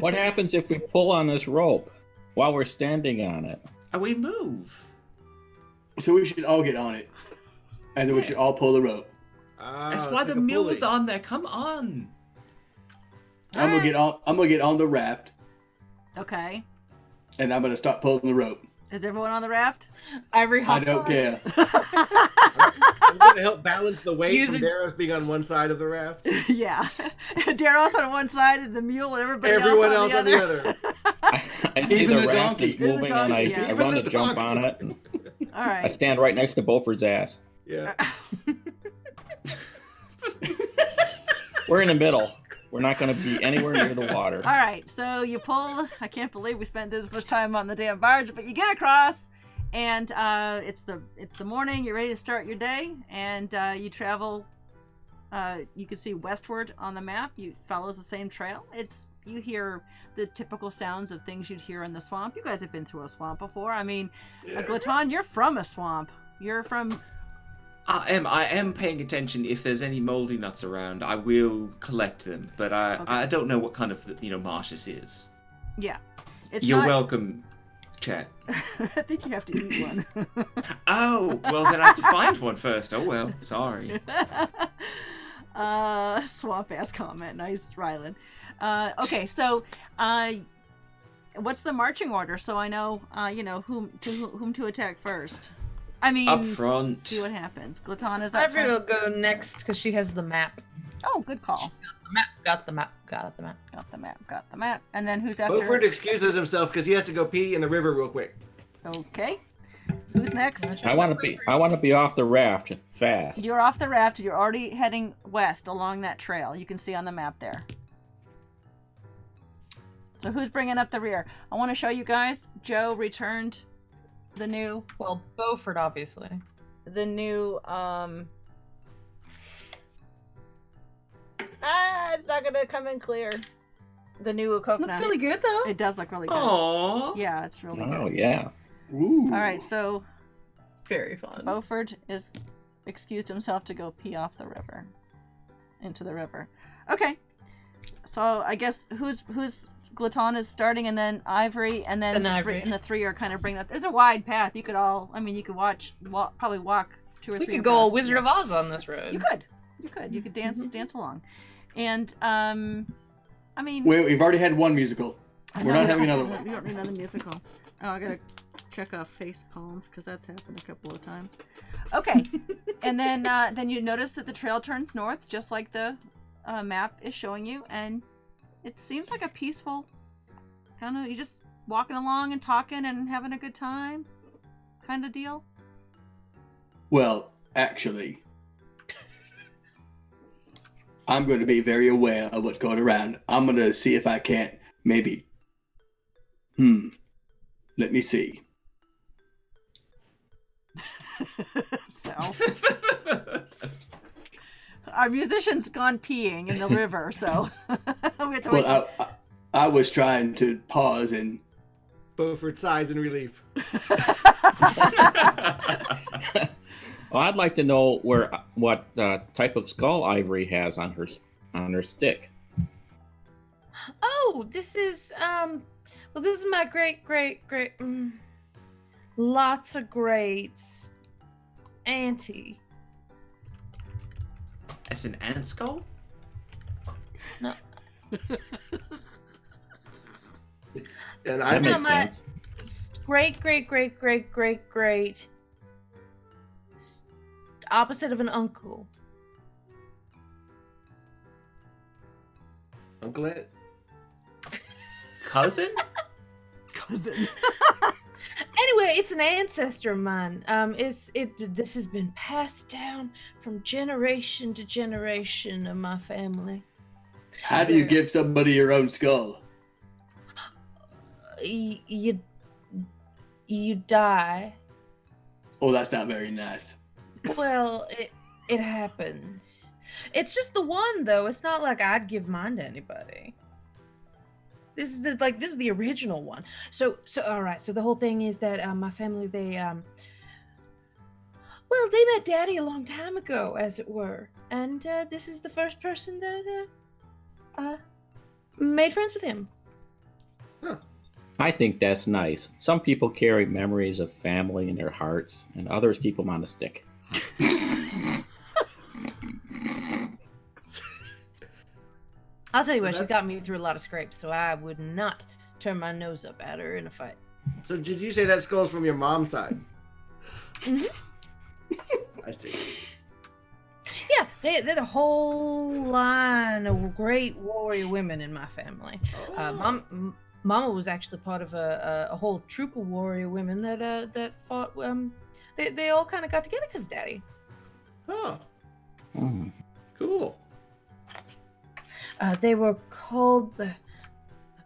What happens if we pull on this rope while we're standing on it? And we move. So we should all get on it. and then we should all pull the rope. That's Oh, why it's the like a mule pulley. was on there. Come on. I'm gonna get on the raft, Okay. and I'm gonna start pulling the rope. Is everyone on the raft? Ivory I hops don't on. care. I'm going to help balance the weight Using- from Daros being on one side of the raft. Yeah. Daros on one side and the mule and everybody Everyone else on the other. I see Even the the raft donkey. is moving, Even the and I, donkey, yeah. I run Even to the jump donkey. on it. And All I right. stand right next to Beaufort's ass. Yeah. We're in the middle. We're not going to be anywhere near the water. All right. So you pull. I can't believe we spent this much time on the damn barge, but you get across, and it's the morning. You're ready to start your day, and you travel. You can see westward on the map. You follows the same trail. You hear the typical sounds of things you'd hear in the swamp. You guys have been through a swamp before. I mean, Glaton, you're from a swamp. You're from. I am paying attention. If there's any moldy nuts around, I will collect them. But I don't know what kind of marsh this is. Yeah. It's You're not... welcome, chat. I think you have to eat one. Oh, well then I have to find one first. Oh well, sorry. Swamp ass comment. Nice, Rylan. Okay, so what's the marching order so I know whom to attack first? I mean, Up front. see what happens. Glaton is up Ivory will front. go next because she has the map. Oh, good call. Got the map. Got the map. Got the map. And then who's after? Beaufort excuses himself because he has to go pee in the river real quick. Okay. Who's next? I want to be off the raft fast. You're off the raft. You're already heading west along that trail. You can see on the map there. So who's bringing up the rear? I want to show you guys. Joe returned the new Well, Beaufort, obviously. it's not gonna come in clear. The new Ukokna. Looks really good, though. It does look really good. Aww. Yeah, it's really Oh good. yeah. Ooh. All right, so Very fun. Beaufort is excused himself to go pee off the river, into the river. Okay, so I guess who's Glaton is starting, and then Ivory, and then the three are kind of bringing up. It's a wide path. You could all. I mean, you could probably walk 2 or 3. We could go a Wizard of Oz on this road. You could dance along, and I mean, We've already had one musical. We're not having another one. We don't need another musical. Oh, I gotta check off face palms because that's happened a couple of times. Okay, and then you notice that the trail turns north, just like the map is showing you, and it seems like a peaceful kind of. You just walking along and talking and having a good time, kind of deal. Well, actually, I'm going to be very aware of what's going around. I'm going to see if I can't maybe. Let me see. So, our musician's gone peeing in the river, so we have to wait. Well, I was trying to pause and. Beaufort sighs in relief. Well, I'd like to know what type of skull Ivory has on her stick. Oh, this is this is my great lots of greats auntie. As an ant skull? No, And That I makes my- sense. great opposite of an uncle. Uncle Ed. Cousin? Cousin. Anyway, it's an ancestor of mine. This has been passed down from generation to generation of my family. How do you give somebody your own skull? You die. Oh, that's not very nice. Well, it happens. It's just the one though. It's not like I'd give mine to anybody. This is the original one. So all right. So the whole thing is that my family they met Daddy a long time ago, as it were, and this is the first person that made friends with him. I think that's nice. Some people carry memories of family in their hearts, and others keep them on a stick. I'll tell you So what, she's that- got me through a lot of scrapes, so I would not turn my nose up at her in a fight. So did you say that skull's from your mom's side? Mhm. I see. Yeah, they're the whole line of great warrior women in my family. Oh. Mama was actually part of a whole troop of warrior women that fought. They all kind of got together because Daddy. Oh, Mm. cool. They were called the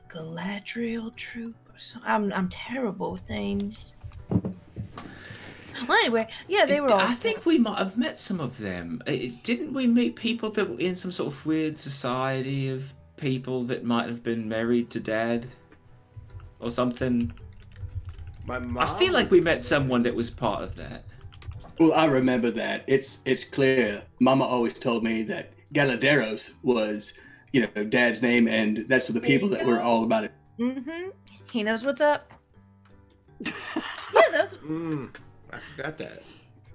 Galadriel troop. Or something. I'm terrible with names. Well, anyway, yeah, they were all. I think we might have met some of them. Didn't we meet people that were in some sort of weird society of people that might have been married to Dad? Or something? My mom. I feel like we met someone that was part of that. Well, I remember that. It's clear. Mama always told me that Galaderos was, Dad's name, and that's for the people that were all about it. Mm-hmm. He knows what's up. Yeah, those. I forgot that.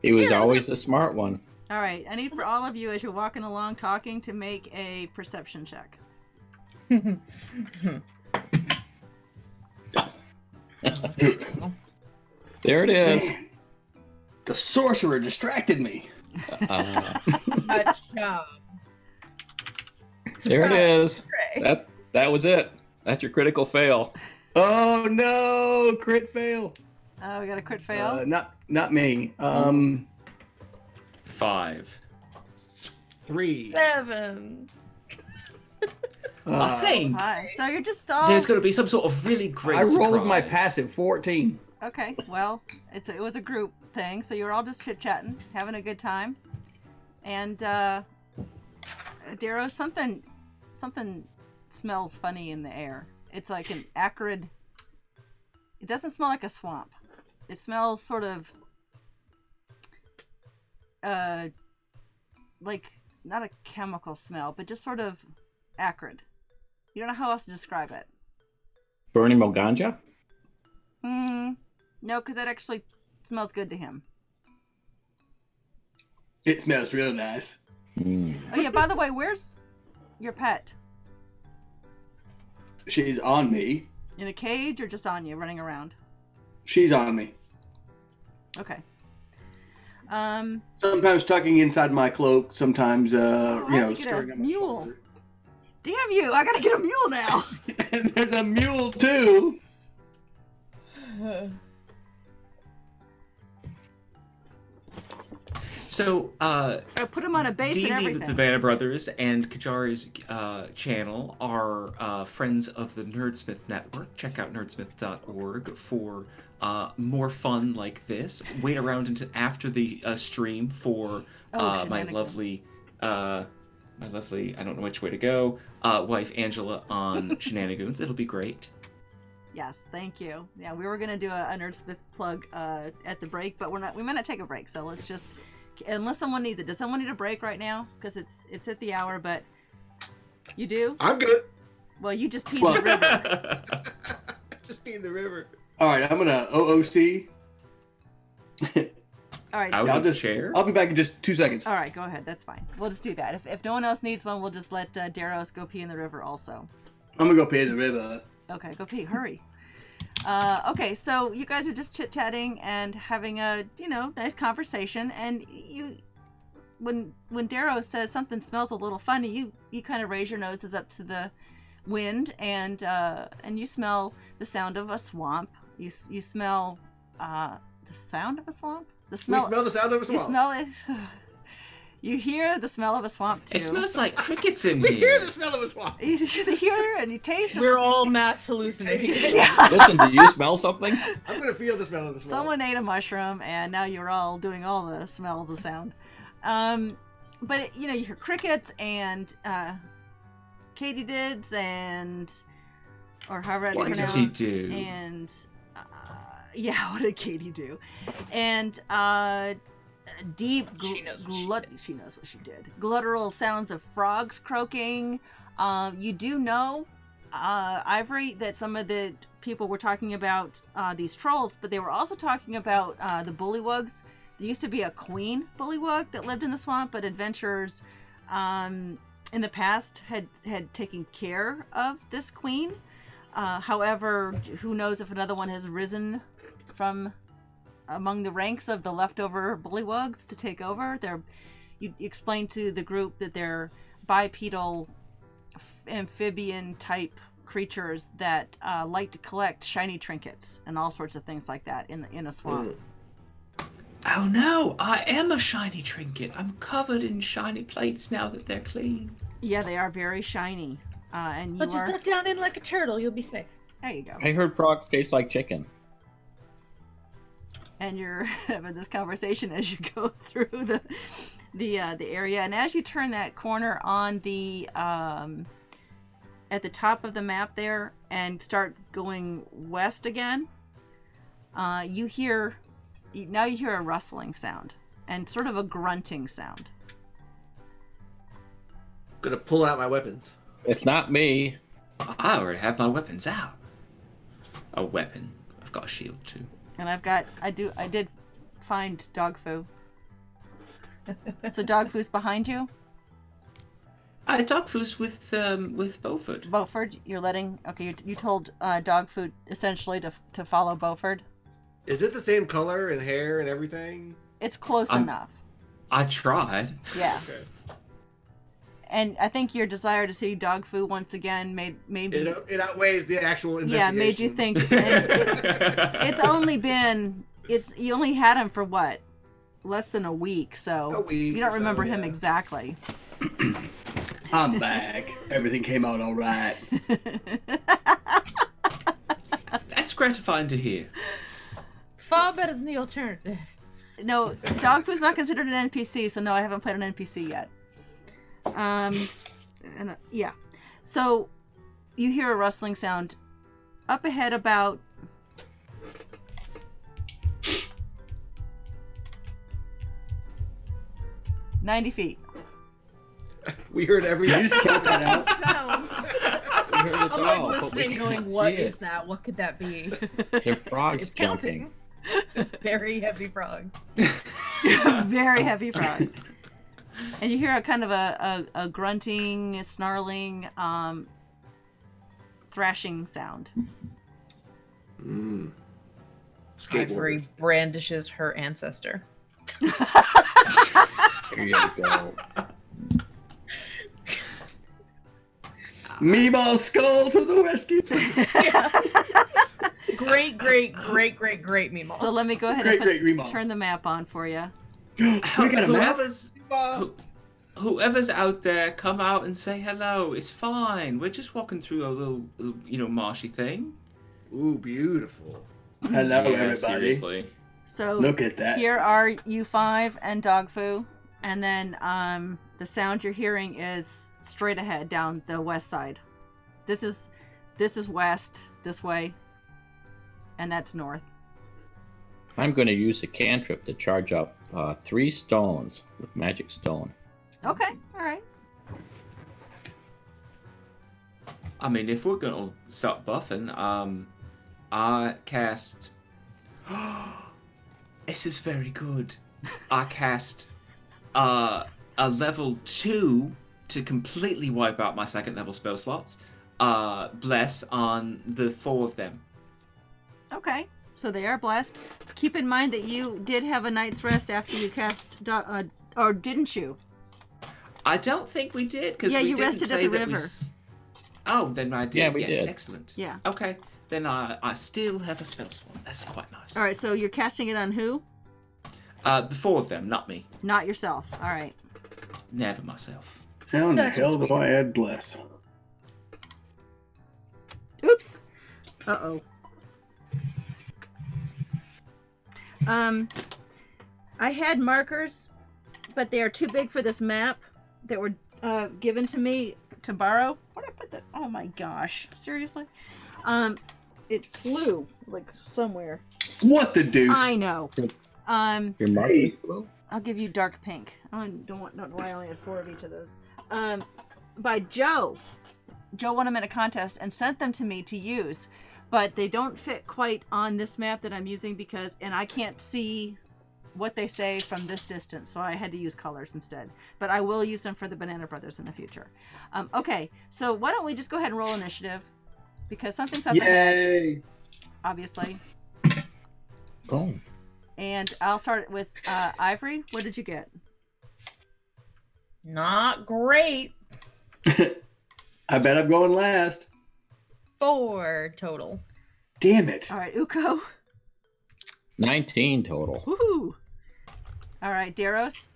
He was Yeah. always a smart one. All right, I need for all of you as you're walking along talking to make a perception check. There it is. Man, the sorcerer distracted me. Good job. There it is. Hooray. That was it. That's your critical fail. Oh no, crit fail. Oh, we got a crit fail. Not me. 5. 3. 7. I think Hi. So you're just all there's going to be some sort of really great I rolled my surprise. passive 14. okay. Well, it was a group thing, so you're all just chit chatting, having a good time, and Darrow, something smells funny in the air. It's like an acrid. It doesn't smell like a swamp. It smells sort of like not a chemical smell, but just sort of acrid. You don't know how else to describe it. Burning Moganja? No, because that actually smells good to him. It smells real nice. Mm. Oh yeah, by the way, where's your pet? She's on me. In a cage or just on you, running around? She's on me. Okay. Sometimes tucking inside my cloak. Sometimes, I have to get a stirring on my mule. shoulder. Damn you! I gotta get a mule now. And there's a mule too. So, I put him on a base and D&D with everything. the Banner Brothers and Qyjari's channel are friends of the Nerdsmith Network. Check out nerdsmith.org for more fun like this. Wait around until after the stream for my shenanigans. lovely, I don't know which way to go, wife Angela on Shenanigans. It'll be great. Yes, thank you. Yeah, we were gonna do a Nerdsmith plug at the break, but we might not take a break. So let's just, unless someone needs it. Does someone need a break right now? Because it's at the hour, but you do. I'm good. Well, you just peed in the river. Just be in the river. All right, I'm gonna OOC. All right. Out I'll of the just- chair? I'll be back in just 2 seconds. All right, go ahead. That's fine. We'll just do that. If no one else needs one, we'll just let Darrow go pee in the river also. I'm gonna go pee in the river. Okay, go pee. Hurry. Okay, so you guys are just chit-chatting and having a, nice conversation, and when Darrow says something smells a little funny, you kind of raise your noses up to the wind, and you smell the sound of a swamp. You smell the sound of a swamp? We smell the sound of a swamp. You smell it. You hear the smell of a swamp too. It smells like crickets in We here. hear the smell of a swamp. You hear and you taste. We're all mass hallucinating. Yeah. Listen, do you smell something? I'm gonna feel the smell of the swamp. Someone ate a mushroom, and now you're all doing all the smells of sound. But you hear crickets and katydids or however it's What did pronounced. he do? And yeah, what did Katie do? And deep, She knows what she she knows what she did. Gluttural sounds of frogs croaking. You do know, Ivory, that some of the people were talking about these trolls, but they were also talking about the bullywugs there used to be a queen bullywug that lived in the swamp, but adventurers in the past had taken care of this queen. However, who knows if another one has risen from among the ranks of the leftover bullywugs to take over. You explain to the group that they're bipedal amphibian type creatures that like to collect shiny trinkets and all sorts of things like that in a swamp. Oh no, I am a shiny trinket. I'm covered in shiny plates now that they're clean. Yeah, they are very shiny. And you But just duck down in like a turtle, you'll be safe. There you go. I heard frogs taste like chicken. And you're having this conversation as you go through the area, and as you turn that corner on the at the top of the map there and start going west again, you hear a rustling sound and sort of a grunting sound. I'm gonna pull out my weapons. It's not me. I already have my weapons out. A weapon. I've got a shield too. And I did find dog foo. So dog foo's behind you? Dog food's with Beaufort. Beaufort, you're letting... Okay, you told dog food essentially to follow Beaufort. Is it the same color and hair and everything? It's close enough. I tried. Yeah. Okay. And I think your desire to see dog food once again made it outweighs the actual investigation. Yeah, made you think. And you only had him for what? Less than a week, so you don't remember him exactly. I'm back. Everything came out all right. That's gratifying to hear. Far better than the alternative. No, dog food's not considered an NPC, so no, I haven't played an NPC yet. Yeah. So you hear a rustling sound up ahead about 90 feet. We heard everything. You just count that out. Sounds. We heard it I'm like all, but we listening, going, can't "What see is it. that? What could that be?" They're frogs It's jumping. counting. Very heavy frogs. Very heavy frogs. And you hear a kind of a grunting, snarling, thrashing sound. Ivory brandishes her ancestor. Here you go. Meemaw skull to the rescue. Great Meemaw. So let me go ahead Great and Meemaw. turn the map on for you. We got a map. Whoever's out there, come out and say hello. It's fine. We're just walking through a little, marshy thing. Ooh, beautiful. Hello, everybody. Seriously. So Look at that. here are U5 and Dog Foo, and then the sound you're hearing is straight ahead down the west side. This is west this way, and that's north. I'm going to use a cantrip to charge up 3 stones with magic stone. Okay, all right. I mean, if we're gonna start buffing, I cast. This is very good. I cast a level 2 to completely wipe out my second level spell slots. Bless on the 4 of them. Okay, so they are blessed. Keep in mind that you did have a night's rest after you cast, or didn't you? I don't think we did because you rested at the river. Oh, then I did. Yeah, we yes, did. Excellent. Yeah. Okay, then I still have a spell slot. That's quite nice. All right, so you're casting it on who? The 4 of them, not me. Not yourself. All right. Never myself. How in the hell do I add bless? Oops. Uh-oh. I had markers, but they are too big for this map that were given to me to borrow. Where did I put that? Oh my gosh. Seriously? It flew, like, somewhere. What the deuce? I know. Your marker flew? I'll give you dark pink. I don't know why I only had 4 of each of those. By Joe. Joe won them in a contest and sent them to me to use, but they don't fit quite on this map that I'm using and I can't see what they say from this distance, so I had to use colors instead. But I will use them for the Banana Brothers in the future. Okay, so why don't we just go ahead and roll initiative? Because something's up ahead, Yay! obviously. Boom. And I'll start with Ivory. What did you get? Not great. I bet I'm going last. 4 total. Damn it. All right, Uko. 19 total. Woohoo! All right, Daros.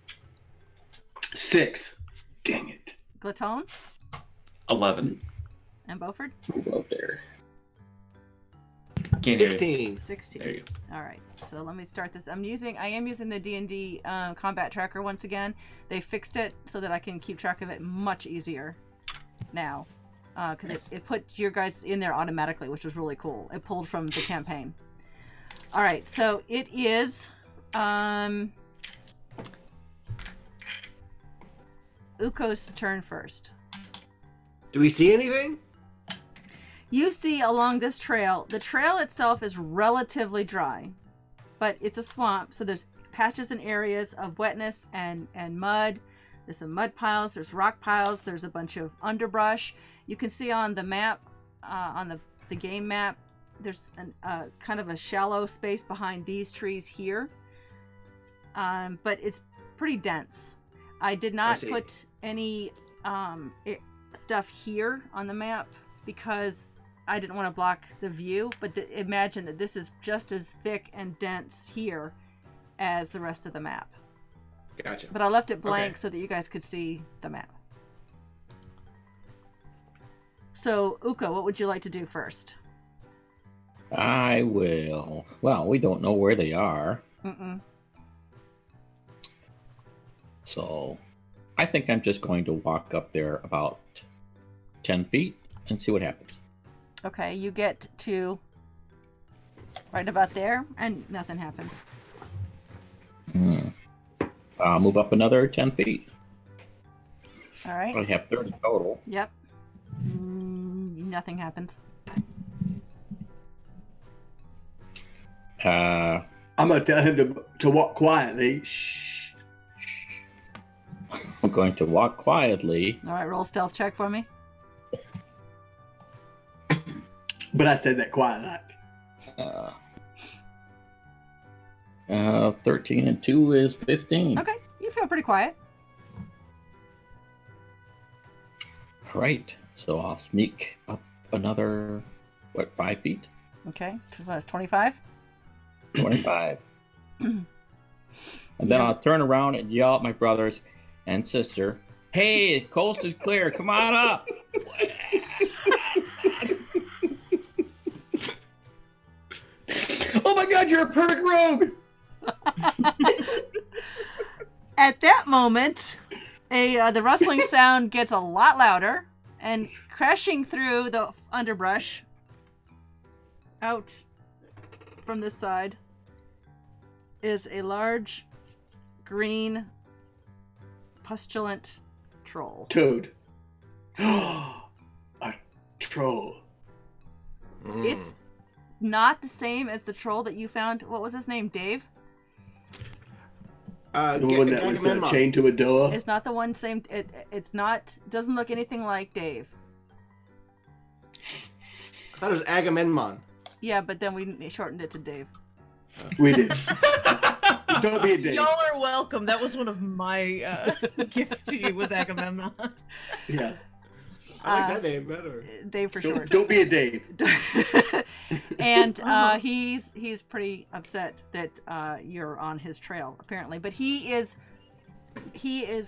6. Dang it. Glatone. 11. And Beaufort. Move out there. Can't hear you. 16. 16. There you All right, so let me start this. I am using the D&D combat tracker once again. They fixed it so that I can keep track of it much easier now, because it put your guys in there automatically, which was really cool. It pulled from the campaign. All right, so it is Uko's turn first. Do we see anything? You see along this trail, the trail itself is relatively dry, but it's a swamp, so there's patches and areas of wetness and mud. There's some mud piles, there's rock piles, there's a bunch of underbrush. You can see on the map, on the game map, there's kind of a shallow space behind these trees here, but it's pretty dense. I did not put any stuff here on the map because I didn't want to block the view, but imagine that this is just as thick and dense here as the rest of the map. Gotcha. But I left it blank so that you guys could see the map. So, Uko, what would you like to do first? I will. Well, we don't know where they are. Mm-mm. So I think I'm just going to walk up there about 10 feet and see what happens. Okay, you get to right about there, and nothing happens. I'll move up another 10 feet. All right. I have 30 total. Yep. Nothing happens. I'm going to tell him to walk quietly. Shh. I'm going to walk quietly. All right, roll stealth check for me. But I said that quiet like. 13 and 2 is 15. Okay, you feel pretty quiet. All right, so I'll sneak up another, 5 feet? Okay, that's 25. 25. And then I'll turn around and yell at my brothers and sister, "Hey, coast is clear, come on up!" Oh my god, you're a perfect rogue! At that moment, the rustling sound gets a lot louder, and crashing through the underbrush out from this side is a large green pustulant troll. Toad. A troll. It's not the same as the troll that you found. What was his name? Dave? The one that was chained to a door. It's not the one same. It's not. Doesn't look anything like Dave. I thought it was Agamemnon. Yeah, but then we shortened it to Dave. We did. Don't be a Dave. Y'all are welcome. That was one of my gifts to you, was Agamemnon. Yeah. I like that name better. Dave for short. Don't be a Dave. And he's pretty upset that you're on his trail, apparently. But he is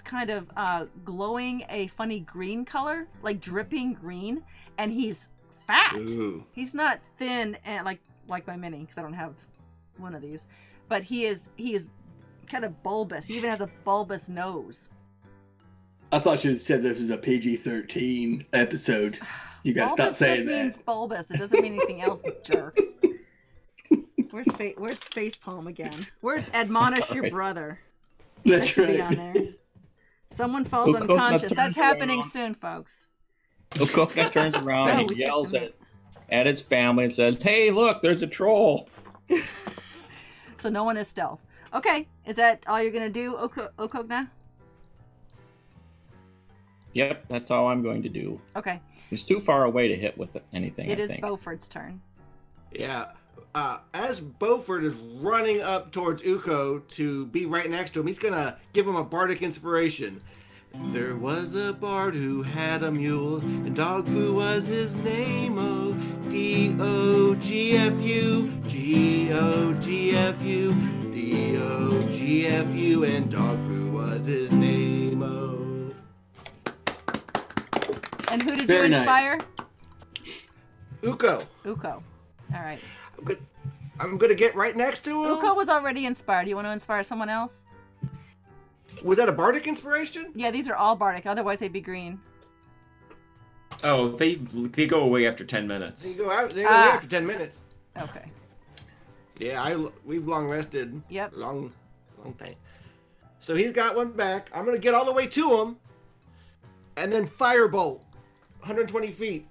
kind of glowing a funny green color, like dripping green, and he's fat. Ooh. He's not thin and like my mini, because I don't have one of these. But he is kind of bulbous. He even has a bulbous nose. I thought you said this was a PG-13 episode. You gotta stop saying that. Bulbous just means bulbous. It doesn't mean anything else, jerk. Where's Facepalm again? Where's Admonish Your Brother? That That's should be right. on there. Someone falls unconscious. That's happening soon, folks. Coconut turns around and he yells at his family and says, "Hey, look, there's a troll." So no one is stealth. Okay, is that all you're gonna do, Okogna? Yep, that's all I'm going to do. Okay. It's too far away to hit with anything, It I is think. Beaufort's turn. Yeah. As Beaufort is running up towards Uko to be right next to him, he's gonna give him a bardic inspiration. There was a bard who had a mule, and Dogfu was his name. Oh, D-O-G-F-U, G-O-G-F-U, D-O-G-F-U, and Dogfu was his name. Oh. And who did Very you nice. inspire? Uko. Uko. All right. I'm gonna get right next to him. Uko was already inspired. You want to inspire someone else? Was that a bardic inspiration? Yeah, these are all bardic. Otherwise, they'd be green. Oh, they go away after 10 minutes. They go out. They go away after 10 minutes. Okay. Yeah, we've long rested. Yep. Long time. So he's got one back. I'm gonna get all the way to him, and then firebolt, 120 feet,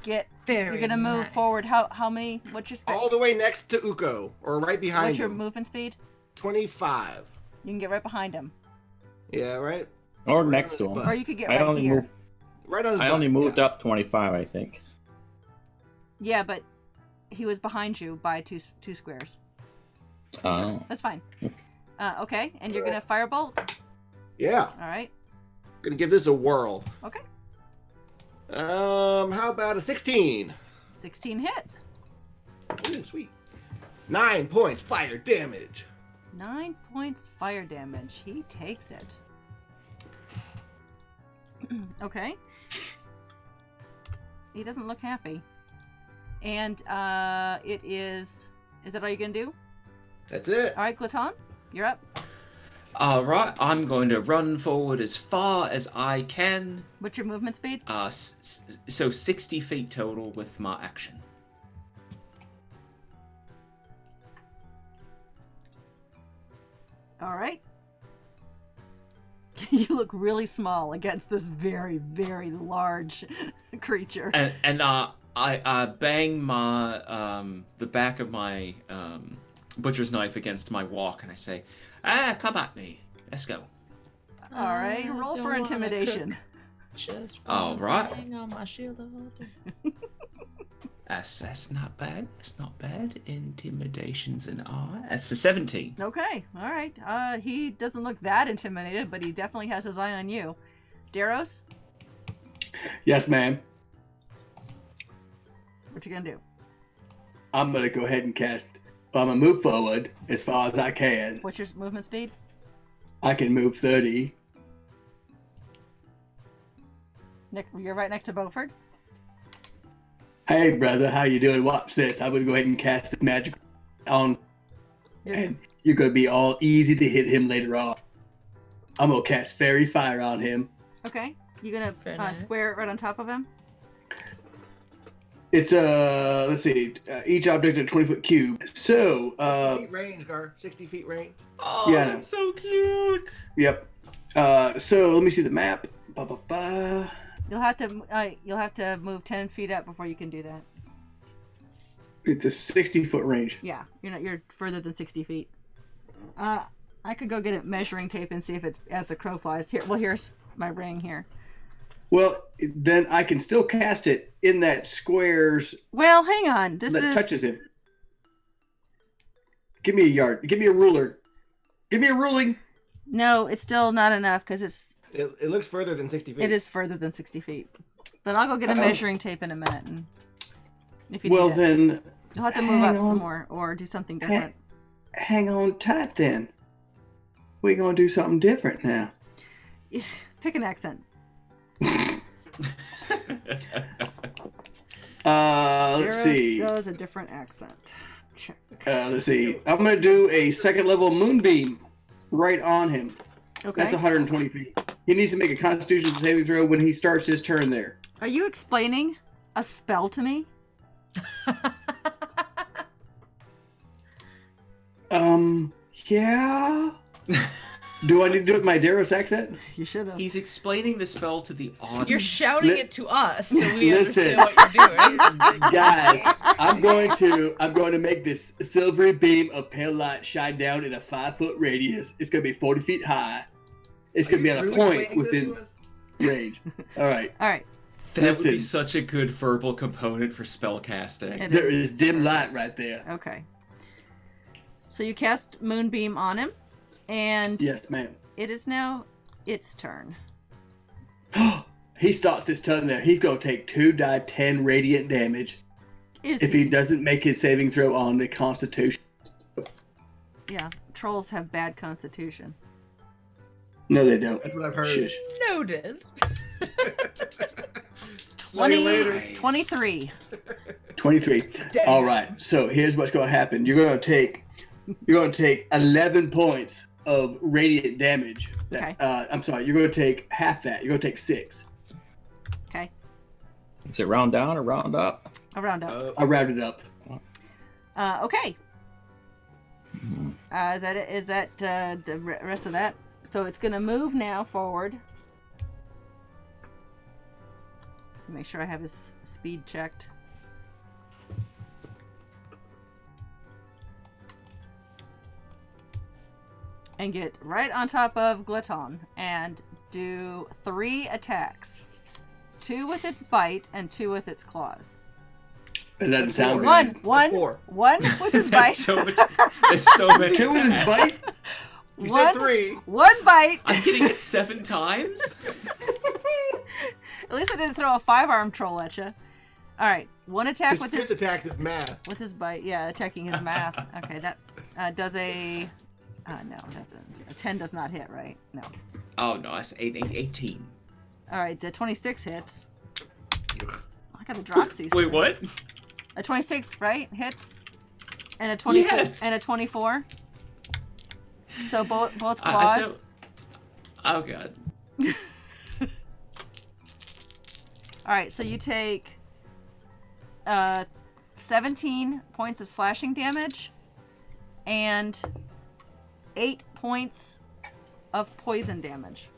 You're gonna move forward. How many? What's your speed? all the way next to Uko, or right behind What's your him. movement speed? 25. You can get right behind him, Yeah, right. Or next to him. or you could get I right only here. moved. Right on his I butt, only moved yeah. up 25, I think. Yeah, but he was behind you by two squares. Oh. That's fine. Okay, and you're gonna firebolt. Yeah. All right. Gonna give this a whirl. Okay. How about a 16? 16 hits. Ooh, sweet. 9 points fire damage. 9 points fire damage. He takes it. Okay. He doesn't look happy. And it is... Is that all you're going to do? That's it. All right, Glaton, you're up. All right, I'm going to run forward as far as I can. What's your movement speed? So 60 feet total with my action. All right. You look really small against this very, very large creature. And I bang my the back of my butcher's knife against my walk, and I say, come at me. Let's go. All right, roll for intimidation. Just All right. hang on my shield the whole day. That's not bad. That's not bad. Intimidation's an R. That's a 17. Okay, all right. He doesn't look that intimidated, but he definitely has his eye on you. Daros, Yes, ma'am. what you gonna do? I'm gonna go ahead and cast. I'm gonna move forward as far as I can. What's your movement speed? I can move 30. Nick, you're right next to Beaufort. Hey, brother, how you doing? Watch this. I'm gonna go ahead and cast this magic on, and you're gonna be all easy to hit him later on. I'm gonna cast Fairy Fire on him. Okay, you gonna Very nice. square it right on top of him? It's let's see, each object in a 20-foot cube. So, 60 feet range, Gar. 60 feet range. Oh, Yeah, I know. that's so cute. yep. So let me see the map. Ba-ba-ba. You'll have to move 10 feet up before you can do that. It's a 60-foot range. Yeah, you're further than 60 feet. I could go get a measuring tape and see if it's as the crow flies. Here, well, here's my ring here. Well, then I can still cast it in that squares Well, hang on. This that is touches him. Give me a yard. Give me a ruler. Give me a ruling. no, it's still not enough because It looks further than 60 feet. it is further than 60 feet. But I'll go get a measuring tape in a minute, and if you Well, need it, then you'll have to move hang up on. some more or do something different. hang on tight then. We're going to do something different now. Pick an accent. Let's Daros see. does a different accent. Check. Let's see. I'm going to do a second level moonbeam right on him. Okay. That's 120 feet. He needs to make a constitution saving throw when he starts his turn there. Are you explaining a spell to me? Yeah. Do I need to do it in my Daros accent? You should have. He's explaining the spell to the audience. You're shouting it to us, so we Listen. understand what you're doing. Guys, I'm going to make this silvery beam of pale light shine down in a 5-foot radius. It's going to be 40 feet high. It's going to be at a point within range. All right. All right. That would be Listen. such a good verbal component for spell casting. It There is is dim perfect. light right there. Okay. So you cast Moonbeam on him, and Yes, ma'am. it is now its turn. He starts his turn there. He's going to take 2d10 radiant damage if he doesn't make his saving throw on the Constitution. Yeah, trolls have bad constitution. No, they don't. That's what I've heard. Shush. Noted. 23. 23. Damn. All right. So here's what's going to happen. You're going to take 11 points of radiant damage. Okay. I'm sorry. You're going to take half that. You're going to take 6. Okay, Is it round down or round up? I'll round up. I rounded up. Okay. Is that it? Is that the rest of that? So it's gonna move now forward. Make sure I have his speed checked. And get right on top of Glaton and do 3 attacks. 2 with its bite and 2 with its claws. It doesn't sound good. One with his bite. That's so much. There's so many. 2 with his attacks. bite? You said 3. One bite. I'm getting it 7 times. At least I didn't throw a 5-arm troll at you. All right, 1 attack His with fifth his attack is math. with his bite. Yeah, attacking his math. Okay, that does a. No, doesn't. A 10 does not hit, right? No. Oh no, that's 18. All right, the 26 hits. I got a dropsy. Wait, what? A 26, right? Hits. And a 24. Yes. And a 24. So both I claws. don't... Oh god. All right, so you take 17 points of slashing damage and 8 points of poison damage.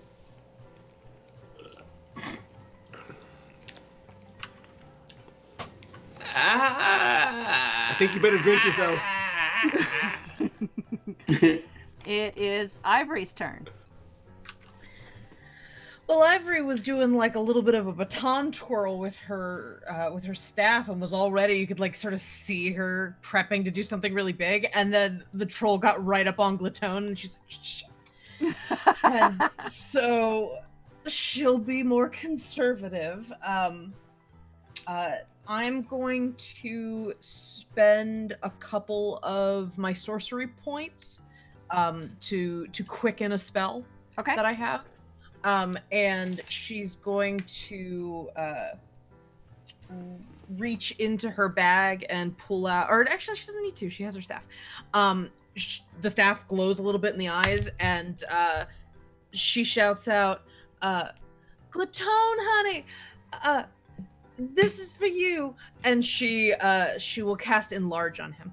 I think you better drink yourself. It is Ivory's turn. Well, Ivory was doing like a little bit of a baton twirl with her staff and was all ready. You could like sort of see her prepping to do something really big, and then the troll got right up on Glaton, and she's like, "Shit." And so she'll be more conservative. I'm going to spend a couple of my sorcery points to quicken a spell Okay. that I have. And she's going to reach into her bag and pull out, or actually she doesn't need to, she has her staff. The staff glows a little bit in the eyes, and she shouts out, Glaton, honey, this is for you. And she will cast Enlarge on him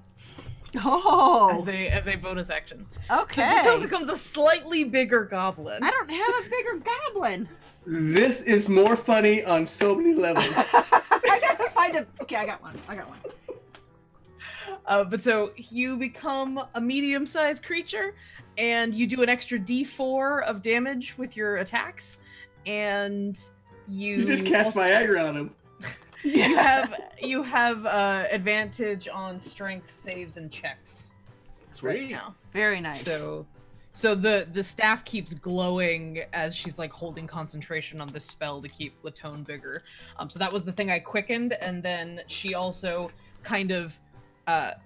Oh. as a bonus action. Okay. Glaton becomes a slightly bigger goblin. I don't have a bigger goblin. This is more funny on so many levels. I gotta find a. Okay, I got one. But so you become a medium-sized creature, and you do an extra D4 of damage with your attacks, and You just cast Viagra on him. you have advantage on strength saves and checks right Sweet. now. Very nice. So the staff keeps glowing as she's like holding concentration on this spell to keep Glaton bigger. So that was the thing I quickened, and then she also kind of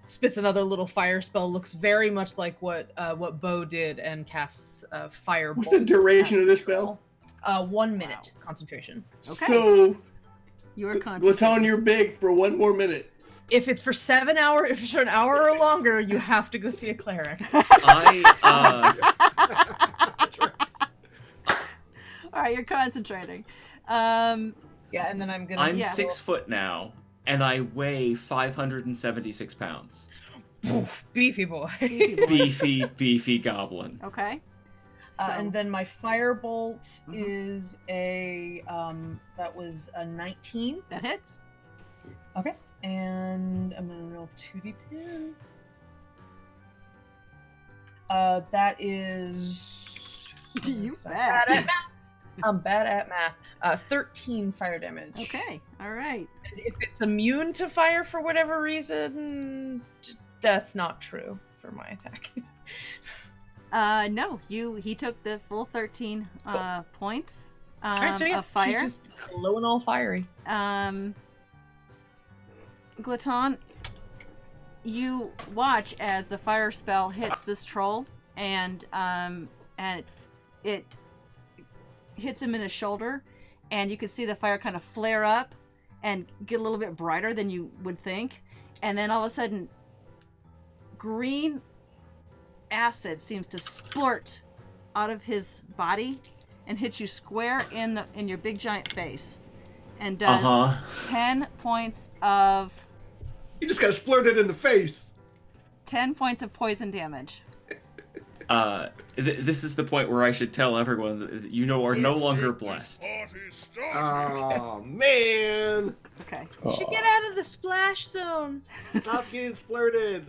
spits another little fire spell. Looks very much like what Bo did, and casts fire. What's the duration of this spell? 1 minute concentration. Okay. So, You're Glaton, you're big for 1 more minute. If it's for if it's for an hour or longer, you have to go see a cleric. All right, you're concentrating. Yeah, and then I'm gonna. I'm 6 foot now, and I weigh 576 pounds. Beefy boy. Beefy boy. Beefy goblin. Okay. And then my firebolt Mhm. is a that was a 19. That hits. Okay. And I'm gonna roll 2d10. That is You bad bet. at math. I'm bad at math. 13 fire damage. Okay. All right. And if it's immune to fire for whatever reason, that's not true for my attack. No. He took the full 13 points Alright, so yeah, of fire. she's just glowing all fiery. Glaton, you watch as the fire spell hits this troll, and it hits him in his shoulder, and you can see the fire kind of flare up and get a little bit brighter than you would think, and then all of a sudden, green acid seems to splurt out of his body and hit you square in your big giant face, and does 10 points of. You just got splurted in the face. 10 points of poison damage. This is the point where I should tell everyone that you are no longer blessed. Party started. Oh man! Okay. You should get out of the splash zone. Stop getting splurted.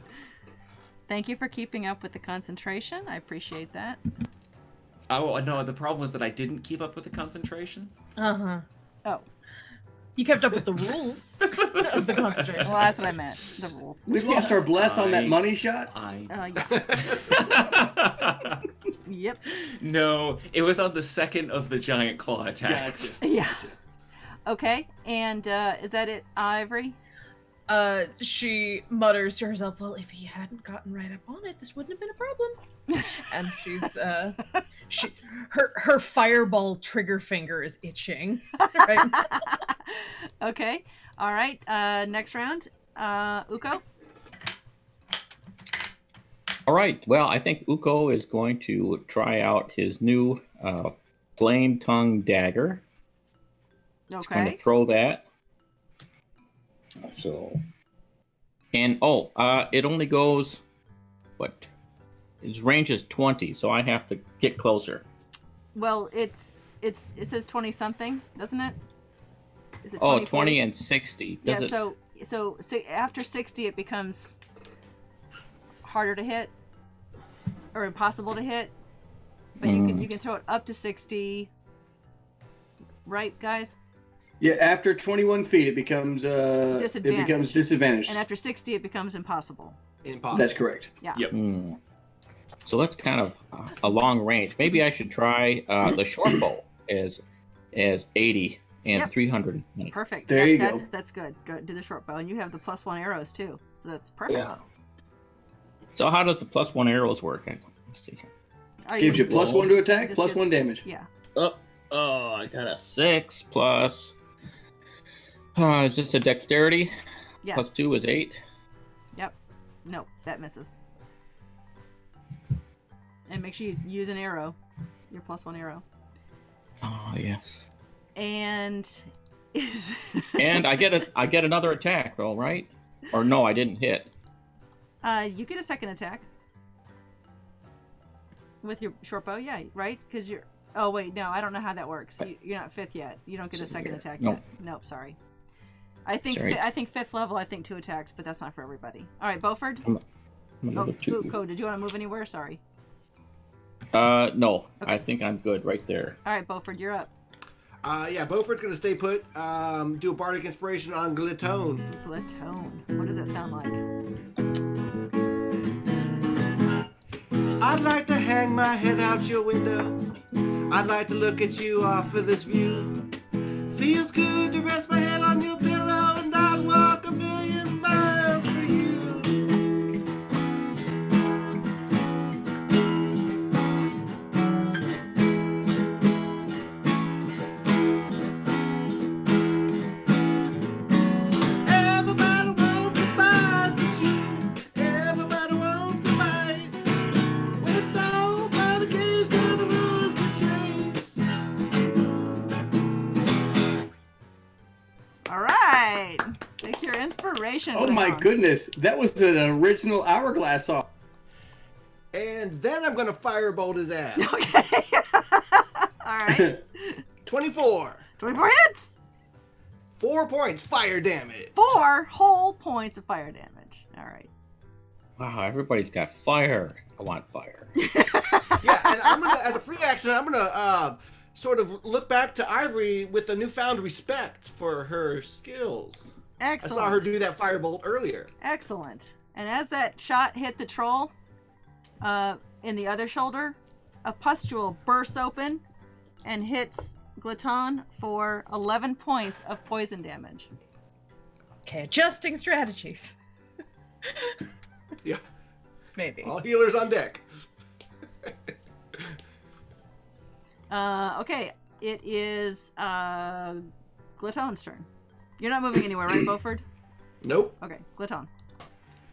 Thank you for keeping up with the concentration. I appreciate that. Oh, no, the problem was that I didn't keep up with the concentration. Uh-huh. Oh. You kept up with the rules of the concentration. Well, that's what I meant. The rules. We lost our bless on that money shot. Yeah. Yep. No, it was on the second of the giant claw attacks. Yeah. Okay. And is that it, Ivory? She mutters to herself, well, if he hadn't gotten right up on it, this wouldn't have been a problem. And she's, her fireball trigger finger is itching. Right? Okay. All right. Next round. Uko? All right. Well, I think Uko is going to try out his new flame tongue dagger. He's going to Okay. throw that. So, and it only goes, what? Its range is 20, so I have to get closer. Well, it says 20 something, doesn't it? Is it 20 40? and 60. Yeah, Does it... so after 60 it becomes harder to hit or impossible to hit. But you can throw it up to 60. Right, guys? Yeah, after 21 feet, it becomes disadvantaged. And after 60 it becomes impossible. Impossible. That's correct. Yeah. Yep. So that's kind of a long range. Maybe I should try the short bow as 80 and Yep. 300. Perfect. There you that's, go. That's good. Go do the short bow, and you have the +1 arrows too. So that's perfect. Yeah. So how does the +1 arrows work? Let's see. Gives you +1 to attack, Just +1 damage. Yeah. Oh, I got a 6 plus. Is this a dexterity? Yes. +2 is 8. Yep. No, that misses. And make sure you use an arrow. Your +1 arrow. Oh yes. And is And I get another attack though, right? Or no, I didn't hit. you get a second attack with your short bow, yeah, right? Because you're. Oh wait, no, I don't know how that works. You're not 5th yet. You don't get a second attack Nope. yet. Nope, sorry. I think Sorry. I think 5th level. I think 2 attacks, but that's not for everybody. All right, Beaufort. I'm another 2. Code. Did you want to move anywhere? Sorry. No. Okay. I think I'm good right there. All right, Beaufort, you're up. Yeah, Beaufort's gonna stay put. Do a bardic inspiration on Glitone. Platone. What does that sound like? I'd like to hang my head out your window. I'd like to look at you off of this view. Feels good to rest my head on your pillow, and I'd walk 1,000,000 miles for you. Everybody wants a bite but you. Everybody wants a bite. When it's all by the games till the rules get changed. All right. Take your inspiration. Oh my down. goodness, that was an original Hourglass song. And then I'm gonna firebolt his ass. Okay. All right. 24. 24 hits. 4 points fire damage. 4 whole points of fire damage. All right. Wow, everybody's got fire. I want fire. Yeah, and I'm gonna, as a free action, I'm gonna sort of look back to Ivory with a newfound respect for her skills. Excellent. I saw her do that firebolt earlier. Excellent. And as that shot hit the troll in the other shoulder, a pustule bursts open and hits Glaton for 11 points of poison damage. Okay, adjusting strategies. Yeah. Maybe. All healers on deck. Okay, it is Glaton's turn. You're not moving anywhere, right, Beaufort? Nope. Okay, Glaton.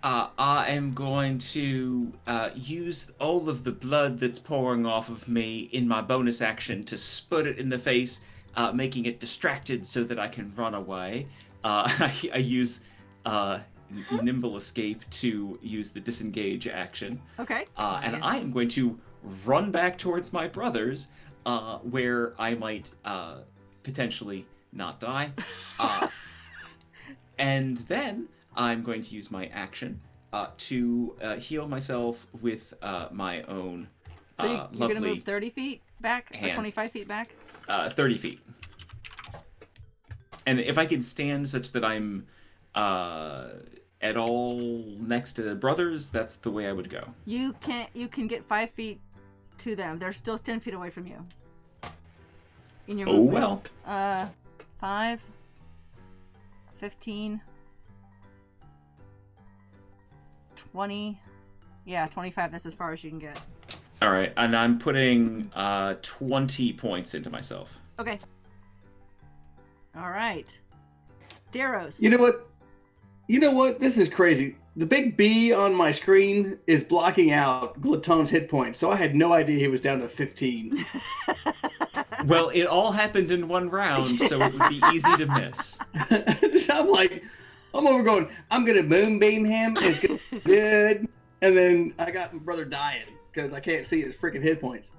I am going to use all of the blood that's pouring off of me in my bonus action to spit it in the face, making it distracted so that I can run away. I use Nimble Escape to use the disengage action. Okay. And I am going to run back towards my brothers, where I might potentially not die. And then I'm going to use my action to heal myself with my own So you're lovely going to move 30 feet back or hands. 25 feet back? 30 feet. And if I can stand such that I'm at all next to the brothers, that's the way I would go. You can get 5 feet to them. They're still 10 feet away from you. In your Oh, movement. well. 5, 15, 20. Yeah, 25. That's as far as you can get. All right, and I'm putting 20 points into myself. Okay. All right. Daros. You know what? This is crazy. The big B on my screen is blocking out Glaton's hit points, so I had no idea he was down to 15. Well, it all happened in one round, so it would be easy to miss. So I'm over going, I'm going to moonbeam him, and it's going to be good. And then I got my brother dying because I can't see his freaking hit points.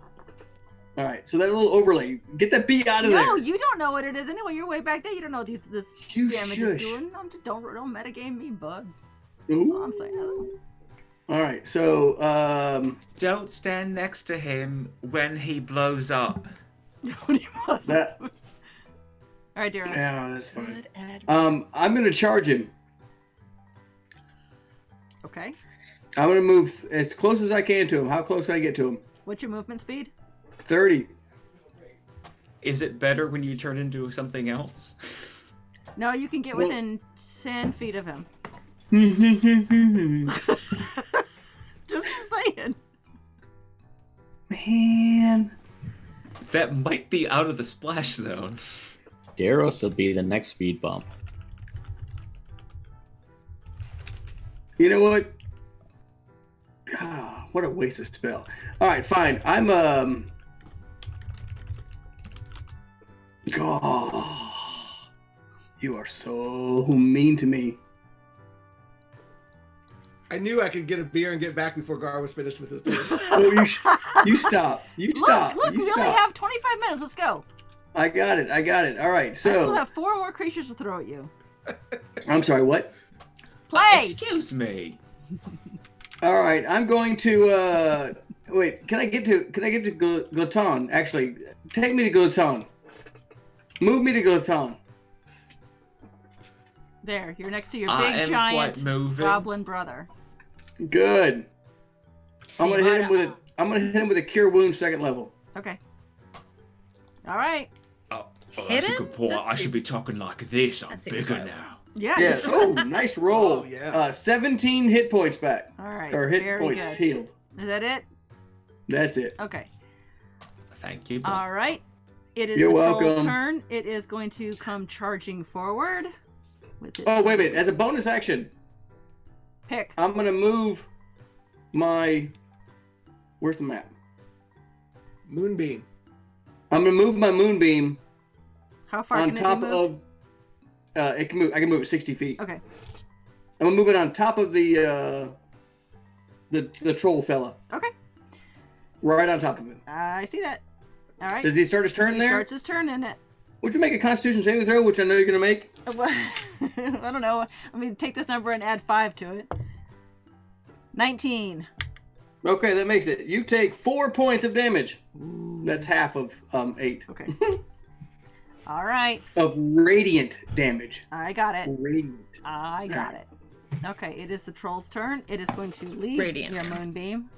All right, so that little overlay, get that B out of there. No, you don't know what it is anyway. You're way back there. You don't know what this You damage shush. is doing. Don't metagame me, bud. That's all I'm saying. All right, so Don't stand next to him when he blows up. that All right, Daros. yeah, that's fine. Good ad- I'm gonna charge him. Okay. I'm gonna move as close as I can to him. How close can I get to him? What's your movement speed? 30. Is it better when you turn into something else? No, you can get Well- within 10 feet of him. Just saying. Man. That might be out of the splash zone. Daros will be the next speed bump. You know what? Ah, what a waste of spell. All right, fine. I'm God, you are so mean to me. I knew I could get a beer and get back before Gar was finished with his turn. Oh, you stop. You stop. Look, You we stop. only have 25 minutes. Let's go. I got it. All right, I still so have 4 more creatures to throw at you. I'm sorry. What? Play. Excuse me. All right, I'm going to wait. Can I get to Glaton? Actually, take me to Glaton. Move me to Glaton. There, you're next to your I big am giant quite moving. goblin brother. Good. I'm gonna hit him with right a. I'm gonna hit him with a cure wound 2nd level. Okay. All right. Oh, Hit that's a him? good point. That I should be seems- talking like this. I'm that seems bigger violent. now. Yeah. Yes. Oh, nice roll. Oh, yeah. 17 hit points back. All right. Or hit Very points good. healed. Is that it? That's it. Okay. Thank you. All right. It is You're the troll's welcome. turn. It is going to come charging forward. With its Oh, wait a minute. As a bonus action, pick. I'm gonna move my. Where's the map? Moonbeam. I'm gonna move my moonbeam How far on can top it be moved? of. It can move. I can move it 60 feet. Okay. I'm gonna move it on top of the the troll fella. Okay. Right on top of him. I see that. All right. Does he start his turn He there? starts his turn in it. Would you make a Constitution saving throw, which I know you're gonna make? Well, I don't know. Let me take this number and add 5 to it. 19. Okay, that makes it. You take 4 points of damage. That's half of 8. Okay. All right. Of radiant damage. I got it. Radiant. I got it. Okay, it is the troll's turn. It is going to leave Radiant. your moonbeam.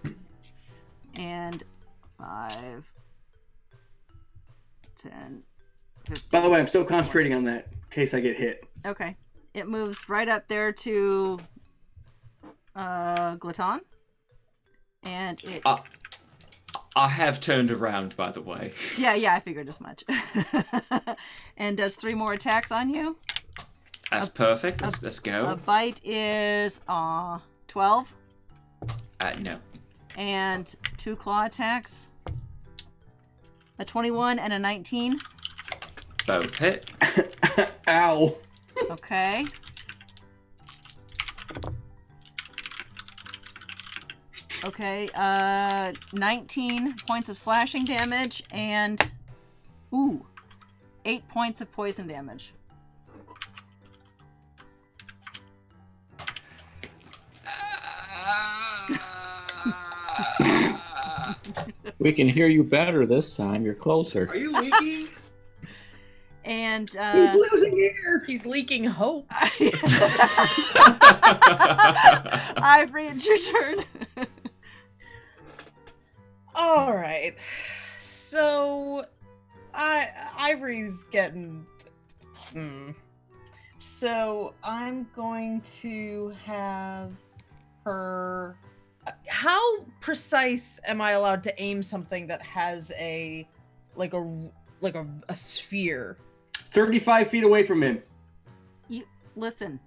And 5, 10, 15. By the way, I'm still concentrating on that in case I get hit. Okay. It moves right up there to Glaton. And it... I have turned around, by the way. Yeah, I figured as much. And does 3 more attacks on you. That's perfect. Let's A go. bite is 12. No. And 2 claw attacks. A 21 and a 19. Both hit. Ow. Okay. Okay, 19 points of slashing damage and 8 points of poison damage. We can hear you better this time. You're closer. Are you leaking? And He's losing air. He's leaking hope. Ivory, it's your turn. All right. So, Ivory's getting. So I'm going to have her. How precise am I allowed to aim something that has a sphere? 35 feet away from him. Listen,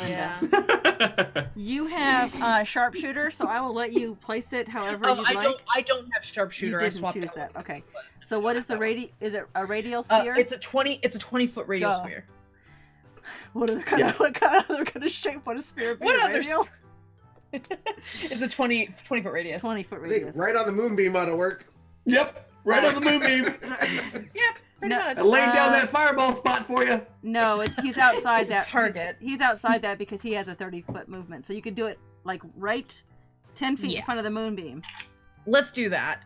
Yeah. Linda. You have sharpshooter, so I will let you place it however you'd like. I don't have sharpshooter. You I didn't swapped choose out. that. Okay. So what is the Is it a radial sphere? It's a 20-foot radial Duh. sphere. What other kind of other kind of shape would a sphere be? What other Radial? It's a 20-foot radius. 20-foot I think radius. right on the moonbeam ought to work. Yep. Right on the moonbeam. Yep. Pretty No. much. I laid down that fireball spot for you. No, he's outside It's a that target. He's outside that because he has a 30-foot movement, so you could do it like right 10 feet in Yeah. front of the moonbeam. Let's do that.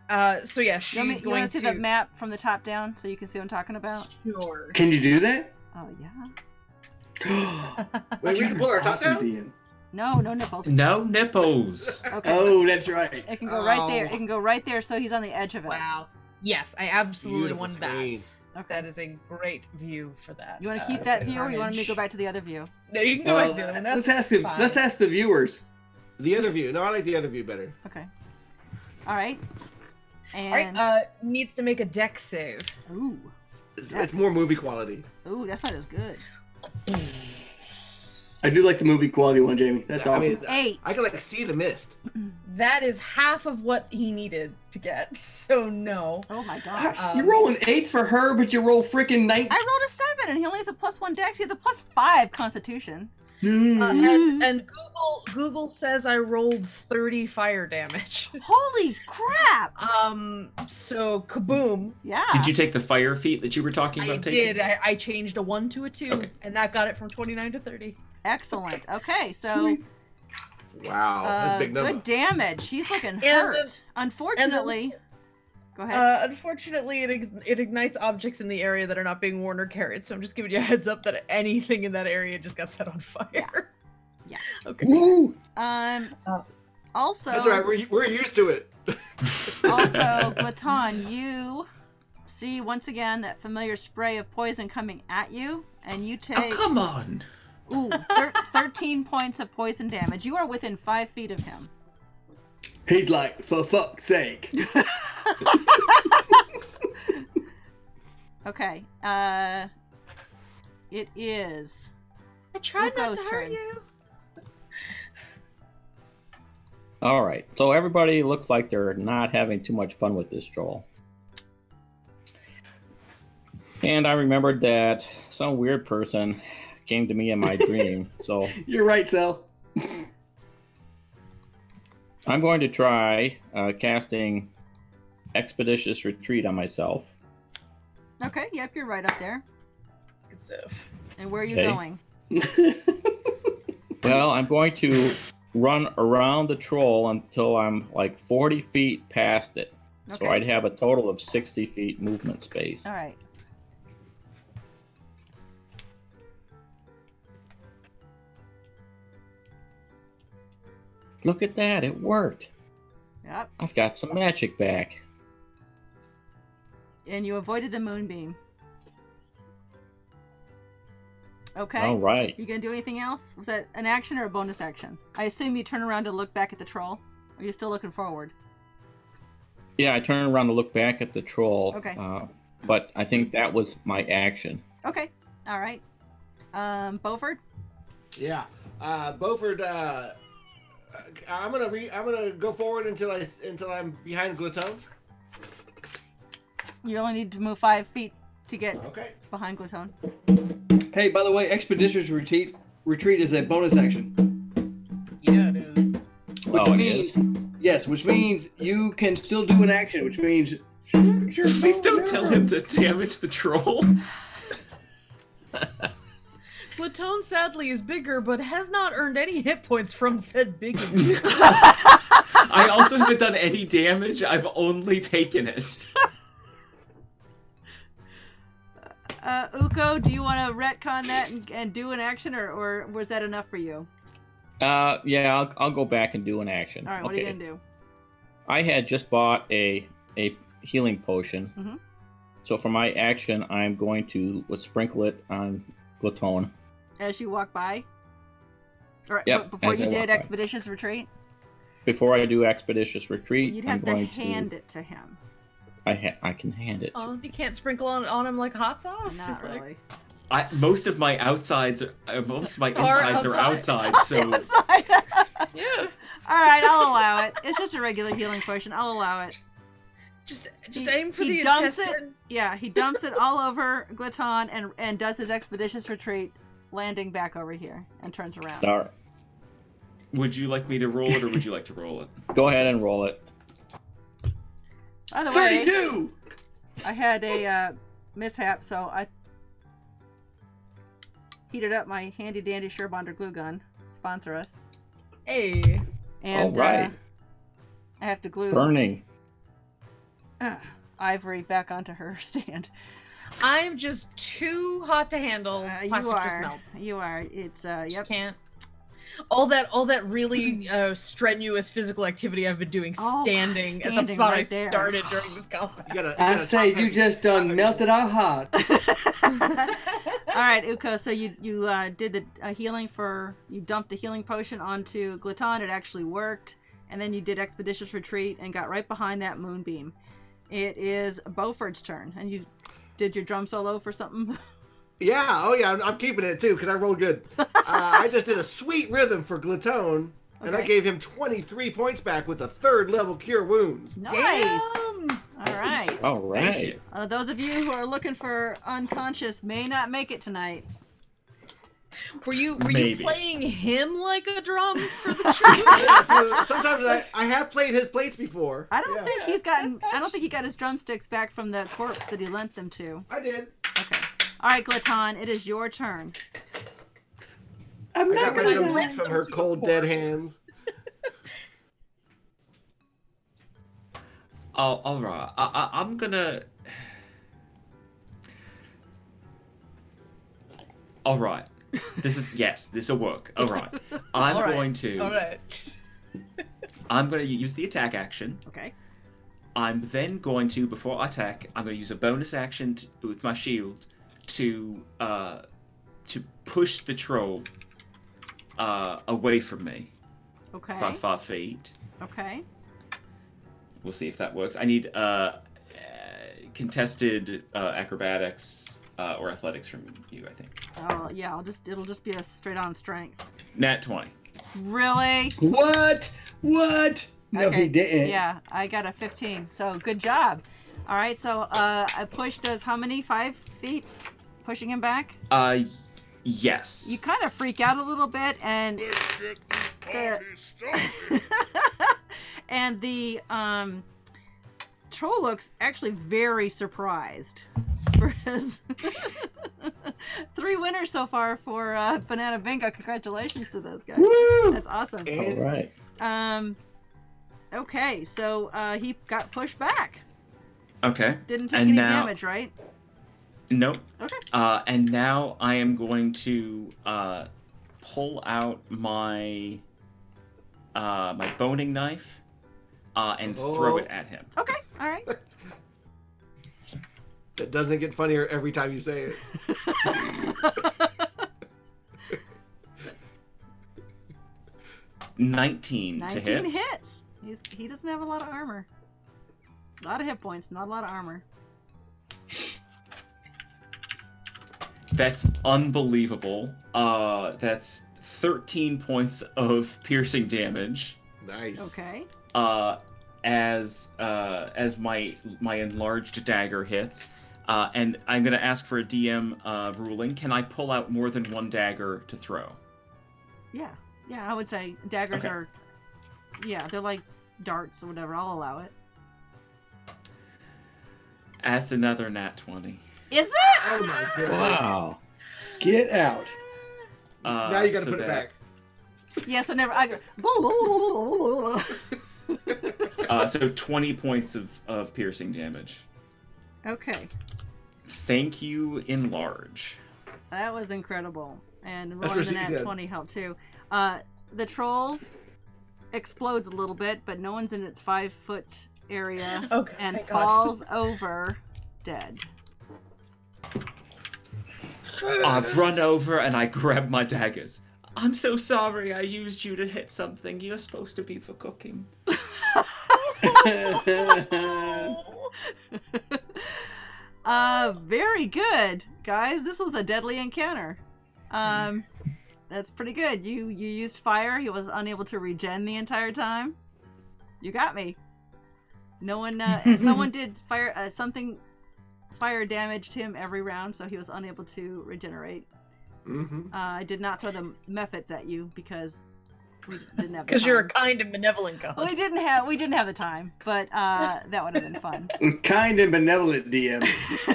So yeah, she's You want going to see the map from the top down so you can see what I'm talking about? Sure. Can you do that? Oh yeah. Wait, we can pull our top Awesome, down? Dean. No nipples. No nipples. Okay. Oh, that's right. It can go right there. Oh. It can go right there, so he's on the edge of it. Wow. Yes, I absolutely Beautiful want screen. that. That is a great view for that. You want to keep that for view, or you want me to Carnage. go back to the other view? No, you can go back to the other one. That's fine. Let's ask the viewers. The other view. No, I like the other view better. Okay. All right. All right. And Needs to make a deck save. ooh, It's more movie quality. that's not as good. I do like the movie quality one, Jamie. That's I awesome. mean, 8. I can like see the mist. That is half of what he needed to get. So no. Oh my gosh. You're rolling 8s for her, but you roll freaking 9. I rolled a 7, and he only has a +1 dex. He has a +5 Constitution. And Google says I rolled 30 fire damage. Holy crap! So kaboom. Yeah. Did you take the fire feat that you were talking I about taking? did. I changed a 1 to a 2, Okay. and that got it from 29 to 30. Excellent. Okay, so Wow, that's a big number. good damage. He's looking And hurt. Unfortunately, go ahead. Unfortunately, it ignites objects in the area that are not being worn or carried. So I'm just giving you a heads up that anything in that area just got set on fire. Yeah. Okay. Woo! Also, That's all right. We're used to it. also, Glaton, you see once again that familiar spray of poison coming at you, and you Oh, take come on. 13 points of poison damage. You are within 5 feet of him. He's like, for fuck's sake. Okay. It is I tried not Uko's to hurt turn. you. All right. So everybody looks like they're not having too much fun with this troll. And I remembered that some weird person came to me in my dream. So You're right, Sal. I'm going to try casting Expeditious Retreat on myself. Okay, yep, you're right up there. Good stuff. And where are you Okay. going? Well, I'm going to run around the troll until I'm like 40 feet past it. Okay. So I'd have a total of 60 feet movement space. All right. Look at that, it worked. Yep. I've got some magic back. And you avoided the moonbeam. Okay. All right. You gonna do anything else? Was that an action or a bonus action? I assume you turn around to look back at the troll. Or are you still looking forward? Yeah, I turned around to look back at the troll. Okay. But I think that was my action. Okay. All right. Beaufort? Yeah. Beaufort, I'm gonna go forward until I'm behind Glaton. You only need to move 5 feet to get Okay. behind Glaton. Hey, by the way, Expeditious Retreat is a bonus action. Yeah, it is. Oh, it is? Yes, which means you can still do an action, which means... Please don't tell him to damage the troll. Platone sadly is bigger, but has not earned any hit points from said biggie. I also haven't done any damage. I've only taken it. Uko, do you want to retcon that and do an action, or was that enough for you? Yeah, I'll go back and do an action. All right, what are you gonna do? I had just bought a healing potion. Mm-hmm. So for my action, I'm going to sprinkle it on Glaton. As you walk by? Or Yep, before as you I did walk by. Expeditious Retreat? Before I do Expeditious Retreat, You'd I'm have to going hand it to him. I can hand it. Oh, you can't sprinkle on him like hot sauce? Not Just like- really. Most of my insides are outside. outside, so Yeah. Alright, I'll allow it. It's just a regular healing potion. I'll allow it. Just He- aim for he the dumps intestine. Yeah, he dumps it all over Glaton and does his Expeditious Retreat, landing back over here, and turns around. All right. would you like me to roll it, or would you like to roll it? Go ahead and roll it. By the way, 32! I had a mishap, so I heated up my handy dandy Surebonder glue gun. Sponsor us. Hey. And All right. I have to glue Burning. Ivory back onto her stand. I'm just too hot to handle. You Plastic just are. melts. You are. It's Just yep. can't. All that really strenuous physical activity I've been doing Oh, standing at the standing spot right I there. started during this combat. I say you just done melted our heart. All right, Uko. So you did the healing for you dumped the healing potion onto Glaton. It actually worked, and then you did Expeditious Retreat and got right behind that moonbeam. It is Beaufort's turn, and you did your drum solo for something. Yeah, oh yeah, I'm keeping it too because I rolled good. I just did a sweet rhythm for Glaton, and I Okay. gave him 23 points back with a 3rd level Cure Wounds. Nice. Damn! All right. All Thank right. you. Those of you who are looking for unconscious may not make it tonight. Were you Maybe. playing him like a drum for the Yeah, so sometimes I have played his plates before. I don't Yeah. think he's gotten. I don't think he got his drumsticks back from the corpse that he lent them to. I did. Okay. All right, Glaton, it is your turn. I'm I not got my gonna drumsticks from her cold dead hands. Oh, all right. I'm gonna. All right. This will work. All right. I'm All right. going to. All right. I'm going to use the attack action. Okay. I'm then going to, before I attack, I'm going to use a bonus action with my shield to push the troll away from me Okay. by 5 feet. Okay. We'll see if that works. I need contested acrobatics or athletics from you, I think. Oh yeah, it'll just be a straight on strength. Nat 20. Really? What? No, Okay. he didn't. Yeah, I got a 15. So good job. All right. So a push does how many? 5 feet? Pushing him back. Yes. You kind of freak out a little bit, and Let's get this party started. And the troll looks actually very surprised for his 3 winners so far for Banana Bingo. Congratulations to those guys. Woo! That's awesome. All right. Okay, so he got pushed back. Okay. Didn't take And any now- damage, right? Nope. Okay. And now I am going to pull out my my boning knife and throw it at him. Okay, all right. That doesn't get funnier every time you say it. 19 to 19 hit. hits. He doesn't have a lot of armor. A lot of hit points, not a lot of armor. That's unbelievable. That's 13 points of piercing damage. Nice. Okay. As my enlarged dagger hits. And I'm gonna ask for a DM ruling. Can I pull out more than one dagger to throw? Yeah, I would say daggers Okay. are, they're like darts or whatever. I'll allow it. That's another nat 20. Is it? Oh my god. Wow. Get out. Now you gotta so put it that- back. Yes, I never. So 20 points of piercing damage. Okay, Thank you, enlarge. that was incredible, and That's rolling what the she nat said. 20 helped too. The troll explodes a little bit, but no one's in its 5-foot area, Okay. and thank God. falls over dead. I've run over and I grab my daggers. I'm so sorry I used you to hit something. You're supposed to be for cooking. Very good, guys. This was a deadly encounter. That's pretty good. You used fire. He was unable to regen the entire time. You got me. No one. Someone did fire. Fire damaged him every round, so he was unable to regenerate. Mm-hmm. I did not throw the mephits at you because we didn't have. Because you're a kind and benevolent god. Well, we didn't have the time, but that would have been fun. Kind and benevolent DM.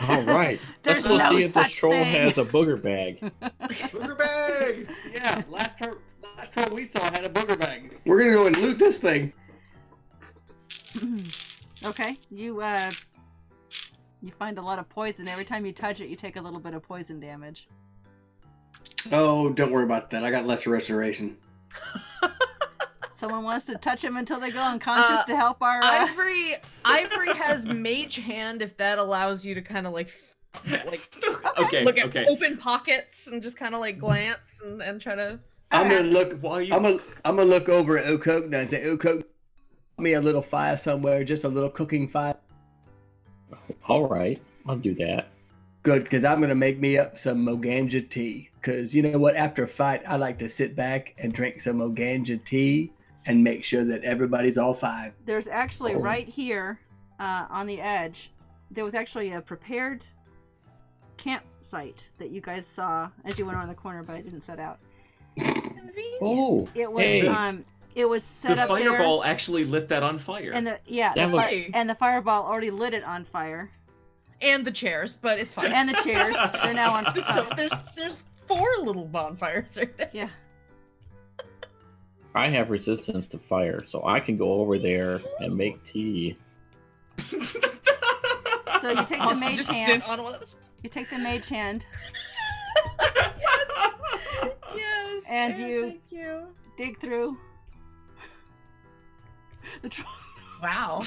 All right. There's Let's go no see if this such troll thing. has a booger bag. Booger bag! Yeah, last time we saw had a booger bag. We're gonna go and loot this thing. Okay, you find a lot of poison. Every time you touch it, you take a little bit of poison damage. Oh, don't worry about that. I got lesser restoration. Someone wants to touch him until they go unconscious to help our. Ivory has mage hand if that allows you to kind of like Okay. look at Okay. open pockets and just kind of like glance and try to. I'm gonna look. While you I'm gonna look over at Okok and say, Okok, me a little fire somewhere, just a little cooking fire. All right. I'll do that. Good, because I'm gonna make me up some Moganja tea. Because you know what? After a fight, I like to sit back and drink some Moganja tea and make sure that everybody's all fine. There's actually Oh. right here, on the edge, there was actually a prepared campsite that you guys saw as you went around the corner, but I didn't set out. Oh. It was Hey. it was set the up there. fireball actually lit that on fire. And That and the fireball already lit it on fire. And the chairs, but it's fine. And the chairs, they're now on So fire. there's 4 little bonfires right there. Yeah. I have resistance to fire, so I can go over there and make tea. So you take the Also, mage just hand. sit on one of those. You take the mage hand, Yes. And you- Thank you. dig through the troll, Wow.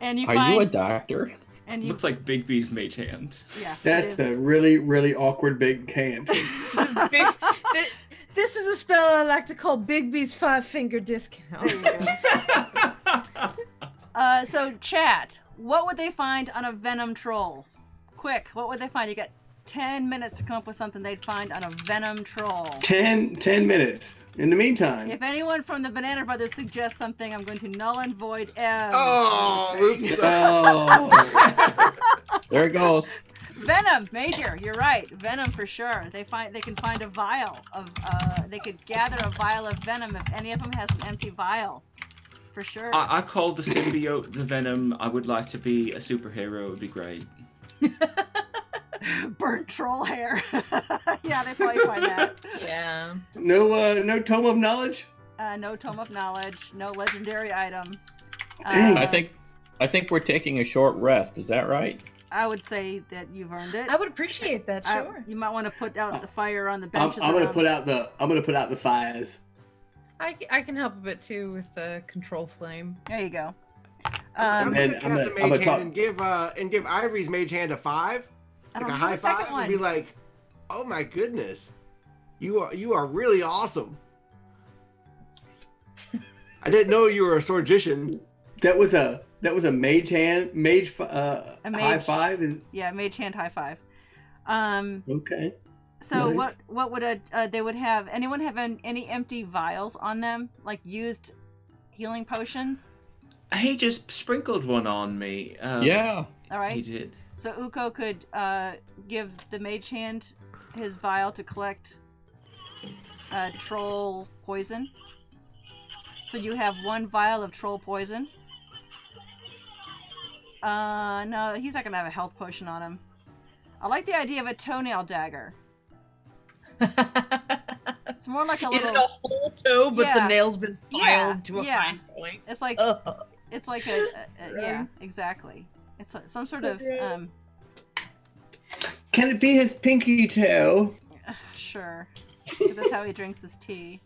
and you Are find you a doctor? and you Looks like Big B's mage hand. yeah. it That's is. a really, really awkward big hand. This is a spell I like to call Bigby's 5-finger discount. There you go. So chat, what would they find on a venom troll? Quick, what would they find? You got 10 minutes to come up with something they'd find on a venom troll. 10 minutes. In the meantime, If anyone from the Banana Brothers suggests something, I'm going to null and void Oh, oops. oh, There it goes. Venom, Major. You're right. Venom for sure. They can find a vial of. They could gather a vial of venom if any of them has an empty vial. For sure. I call the symbiote the Venom. I would like to be a superhero. It would be great. Burnt troll hair. Yeah, they probably find that. Yeah. No tome of knowledge. No tome of knowledge. No legendary item. Dang. I think we're taking a short rest. Is that right? I would say that you've earned it. I would appreciate that. Sure. You might want to put out the fire on the I'm benches. gonna put out the fires. I can help a bit too with the control flame. There you go. I'm then gonna I'm cast gonna- a mage I'm hand gonna and give Ivory's mage hand a 5, I like don't a have high a second five, one. and be like, "Oh my goodness, you are really awesome." I didn't know you were a swordician. That was a mage hand, high five. Yeah, mage hand high five. Okay. So Nice. what would they would have? Anyone have any empty vials on them, like used healing potions? He just sprinkled one on me. Yeah. All right. He did. So Uko could give the mage hand his vial to collect troll poison. So you have 1 vial of troll poison. No, he's not gonna have a health potion on him. I like the idea of a toenail dagger. It's more like a Is little. it a whole toe, but Yeah. the nail's been Yeah, filed to a yeah. fine point? It's like Ugh. it's like a yeah, exactly. It's some sort of Can it be his pinky toe? sure, 'cause that's how he drinks his tea.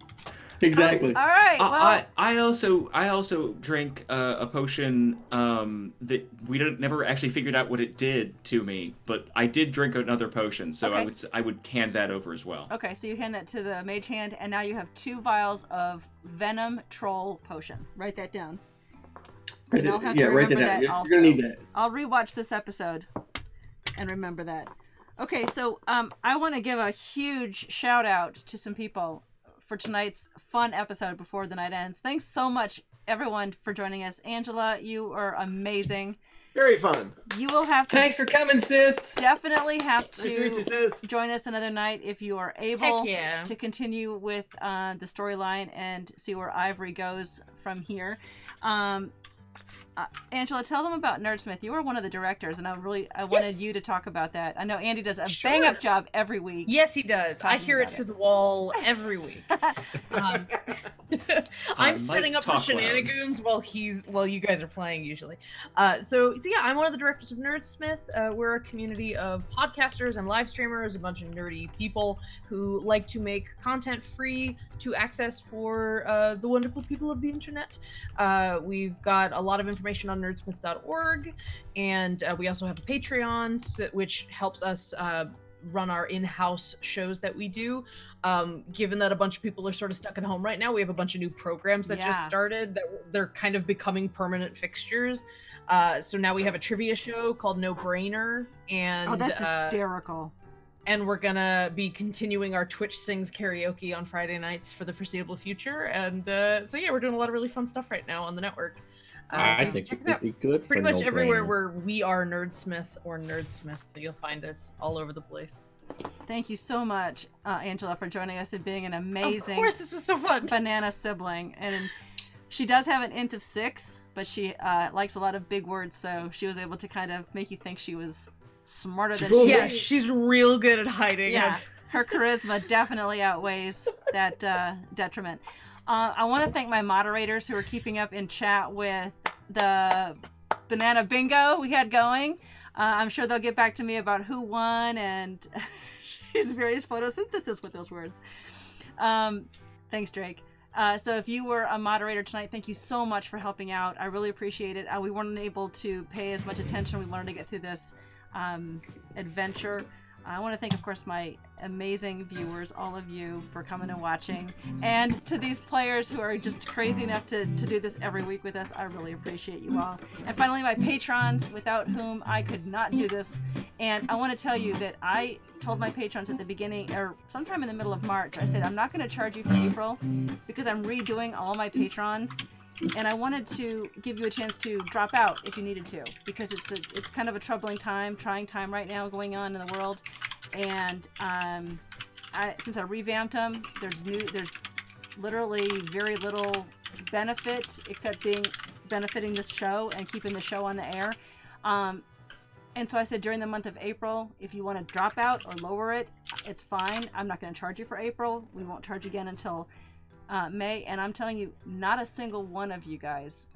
Exactly. All right, well, I also drank a potion that we never actually figured out what it did to me, but I did drink another potion, so Okay. I would hand that over as well. okay, so you hand that to the mage hand, and now you have 2 vials of venom troll potion. Write that down. And I'll have to write remember that down. that also. You're gonna need that. I'll rewatch this episode and remember that. Okay, so I want to give a huge shout out to some people for tonight's fun episode before the night ends. Thanks so much, everyone, for joining us. Angela, you are amazing. Very fun. You will have to Thanks for coming, sis. definitely have Nice to meet you, to sis. join us another night if you are able Heck yeah. to continue with the storyline and see where Ivory goes from here. Angela, tell them about Nerdsmith. You are one of the directors, and I wanted Yes. you to talk about that. I know Andy does a Sure. bang-up job every week. Yes, he does. I Talking hear it about through it. the wall every week. I'm might setting up for talk loud. shenanigans while you guys are playing usually. So yeah, I'm one of the directors of Nerdsmith. We're a community of podcasters and live streamers, a bunch of nerdy people who like to make content free to access for the wonderful people of the internet. We've got a lot of information on nerdsmith.org, and we also have a Patreon, which helps us run our in-house shows that we do. Given that a bunch of people are sort of stuck at home right now, we have a bunch of new programs that just Yeah. started that they're kind of becoming permanent fixtures. So now we have a trivia show called No Brainer, and Oh, that's hysterical. and we're gonna be continuing our Twitch Sings karaoke on Friday nights for the foreseeable future. And so yeah, we're doing a lot of really fun stuff right now on the network. I So think check it us would out. be good Pretty for much No everywhere Brainer. where we are Nerdsmith or Nerdsmith, so you'll find us all over the place. Thank you so much, Angela, for joining us and being an Of amazing course, this was so fun. banana sibling. And she does have an int of 6, but she likes a lot of big words, so she was able to kind of make you think she was smarter than she Yeah, is. she's real good at hiding. Yeah, her charisma definitely outweighs that detriment. I want to thank my moderators who are keeping up in chat with the banana bingo we had going. I'm sure they'll get back to me about who won and his various photosynthesis with those words. Thanks, Drake. So if you were a moderator tonight, thank you so much for helping out. I really appreciate it. We weren't able to pay as much attention. We learned to get through this adventure. I want to thank, of course, my amazing viewers, all of you, for coming and watching. And to these players who are just crazy enough to do this every week with us, I really appreciate you all. And finally, my patrons, without whom I could not do this. And I want to tell you that I told my patrons at the beginning, or sometime in the middle of March, I said, I'm not going to charge you for April because I'm redoing all my patrons. and I wanted to give you a chance to drop out if you needed to, because it's kind of a trying time right now going on in the world, and since I revamped them, there's literally very little benefit except benefiting this show and keeping the show on the air. And so I said during the month of April, if you want to drop out or lower it, it's fine. I'm not going to charge you for April. We won't charge again until May. And I'm telling you, not a single one of you guys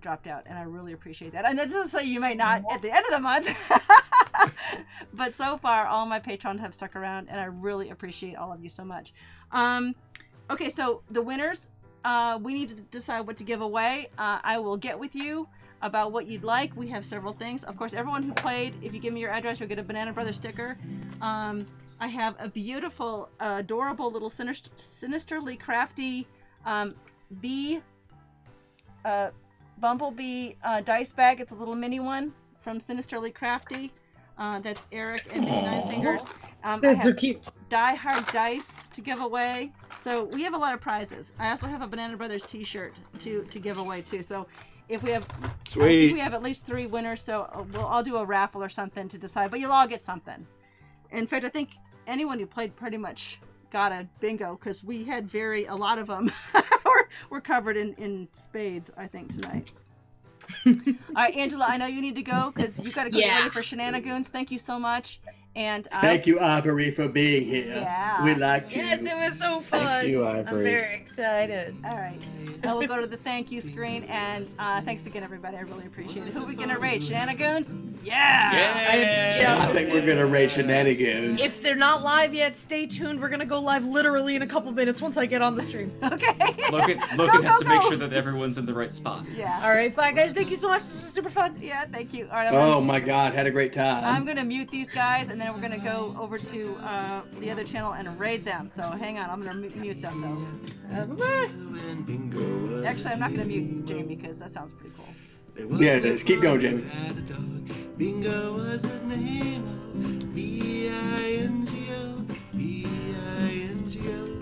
dropped out. And I really appreciate that. And that doesn't say you may not at the end of the month. But so far, all my patrons have stuck around. And I really appreciate all of you so much. Okay, so the winners, we need to decide what to give away. I will get with you about what you'd like. We have several things. Of course, everyone who played, if you give me your address, you'll get a Banana Brothers sticker. I have a beautiful, adorable little sinisterly crafty bumblebee dice bag. It's a little mini one from Sinisterly Crafty. That's Eric and E19 Fingers. That's so cute. Die Hard dice to give away. So we have a lot of prizes. I also have a Banana Brothers t-shirt to give away too. So if we have, I think we have at least 3 winners, so I'll do a raffle or something to decide, but you'll all get something. In fact, I think anyone who played pretty much got a bingo, because we had a lot of them were covered in spades, I think, tonight. All right, Angela, I know you need to go because you got to go get ready for shenanigans. Thank you so much. And thank you, Ivory, for being here. Yeah. We like you. Yes, it was so fun. Thank you, Ivory. I'm very excited. All right. Now we'll go to the thank you screen, and thanks again, everybody. I really appreciate it. Who are we gonna rate? Shenanigans? Yeah. I think we're gonna rate Shenanigans. If they're not live yet, stay tuned. We're gonna go live literally in a couple minutes once I get on the stream. Okay. Logan has to make sure that everyone's in the right spot. Yeah. All right, bye guys. Thank you so much. This was super fun. Yeah, thank you. All right. Oh my God, had a great time. I'm gonna mute these guys, and then we're gonna go over to the other channel and raid them. So hang on, I'm gonna mute them though. Actually, I'm not gonna mute Jamie because that sounds pretty cool. Yeah, it is. Keep going, Jamie. Bingo was his name. B-I-N-G-O. B-I-N-G-O.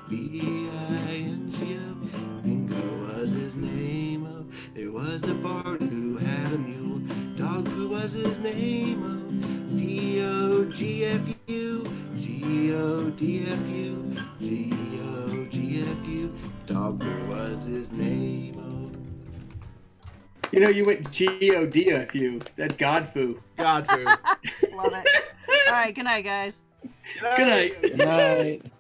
B-I-N-G-O. Bingo was his name. There was a bard who had a mule. Dog who was his name. D-O-G-F-U. G-O-D-F-U. G-O-G-F-U. Dog who was his name. You know, you went G-O-D-F-U. That's Godfu. Godfu. Love it. All right, good night, guys. Good night. Good night.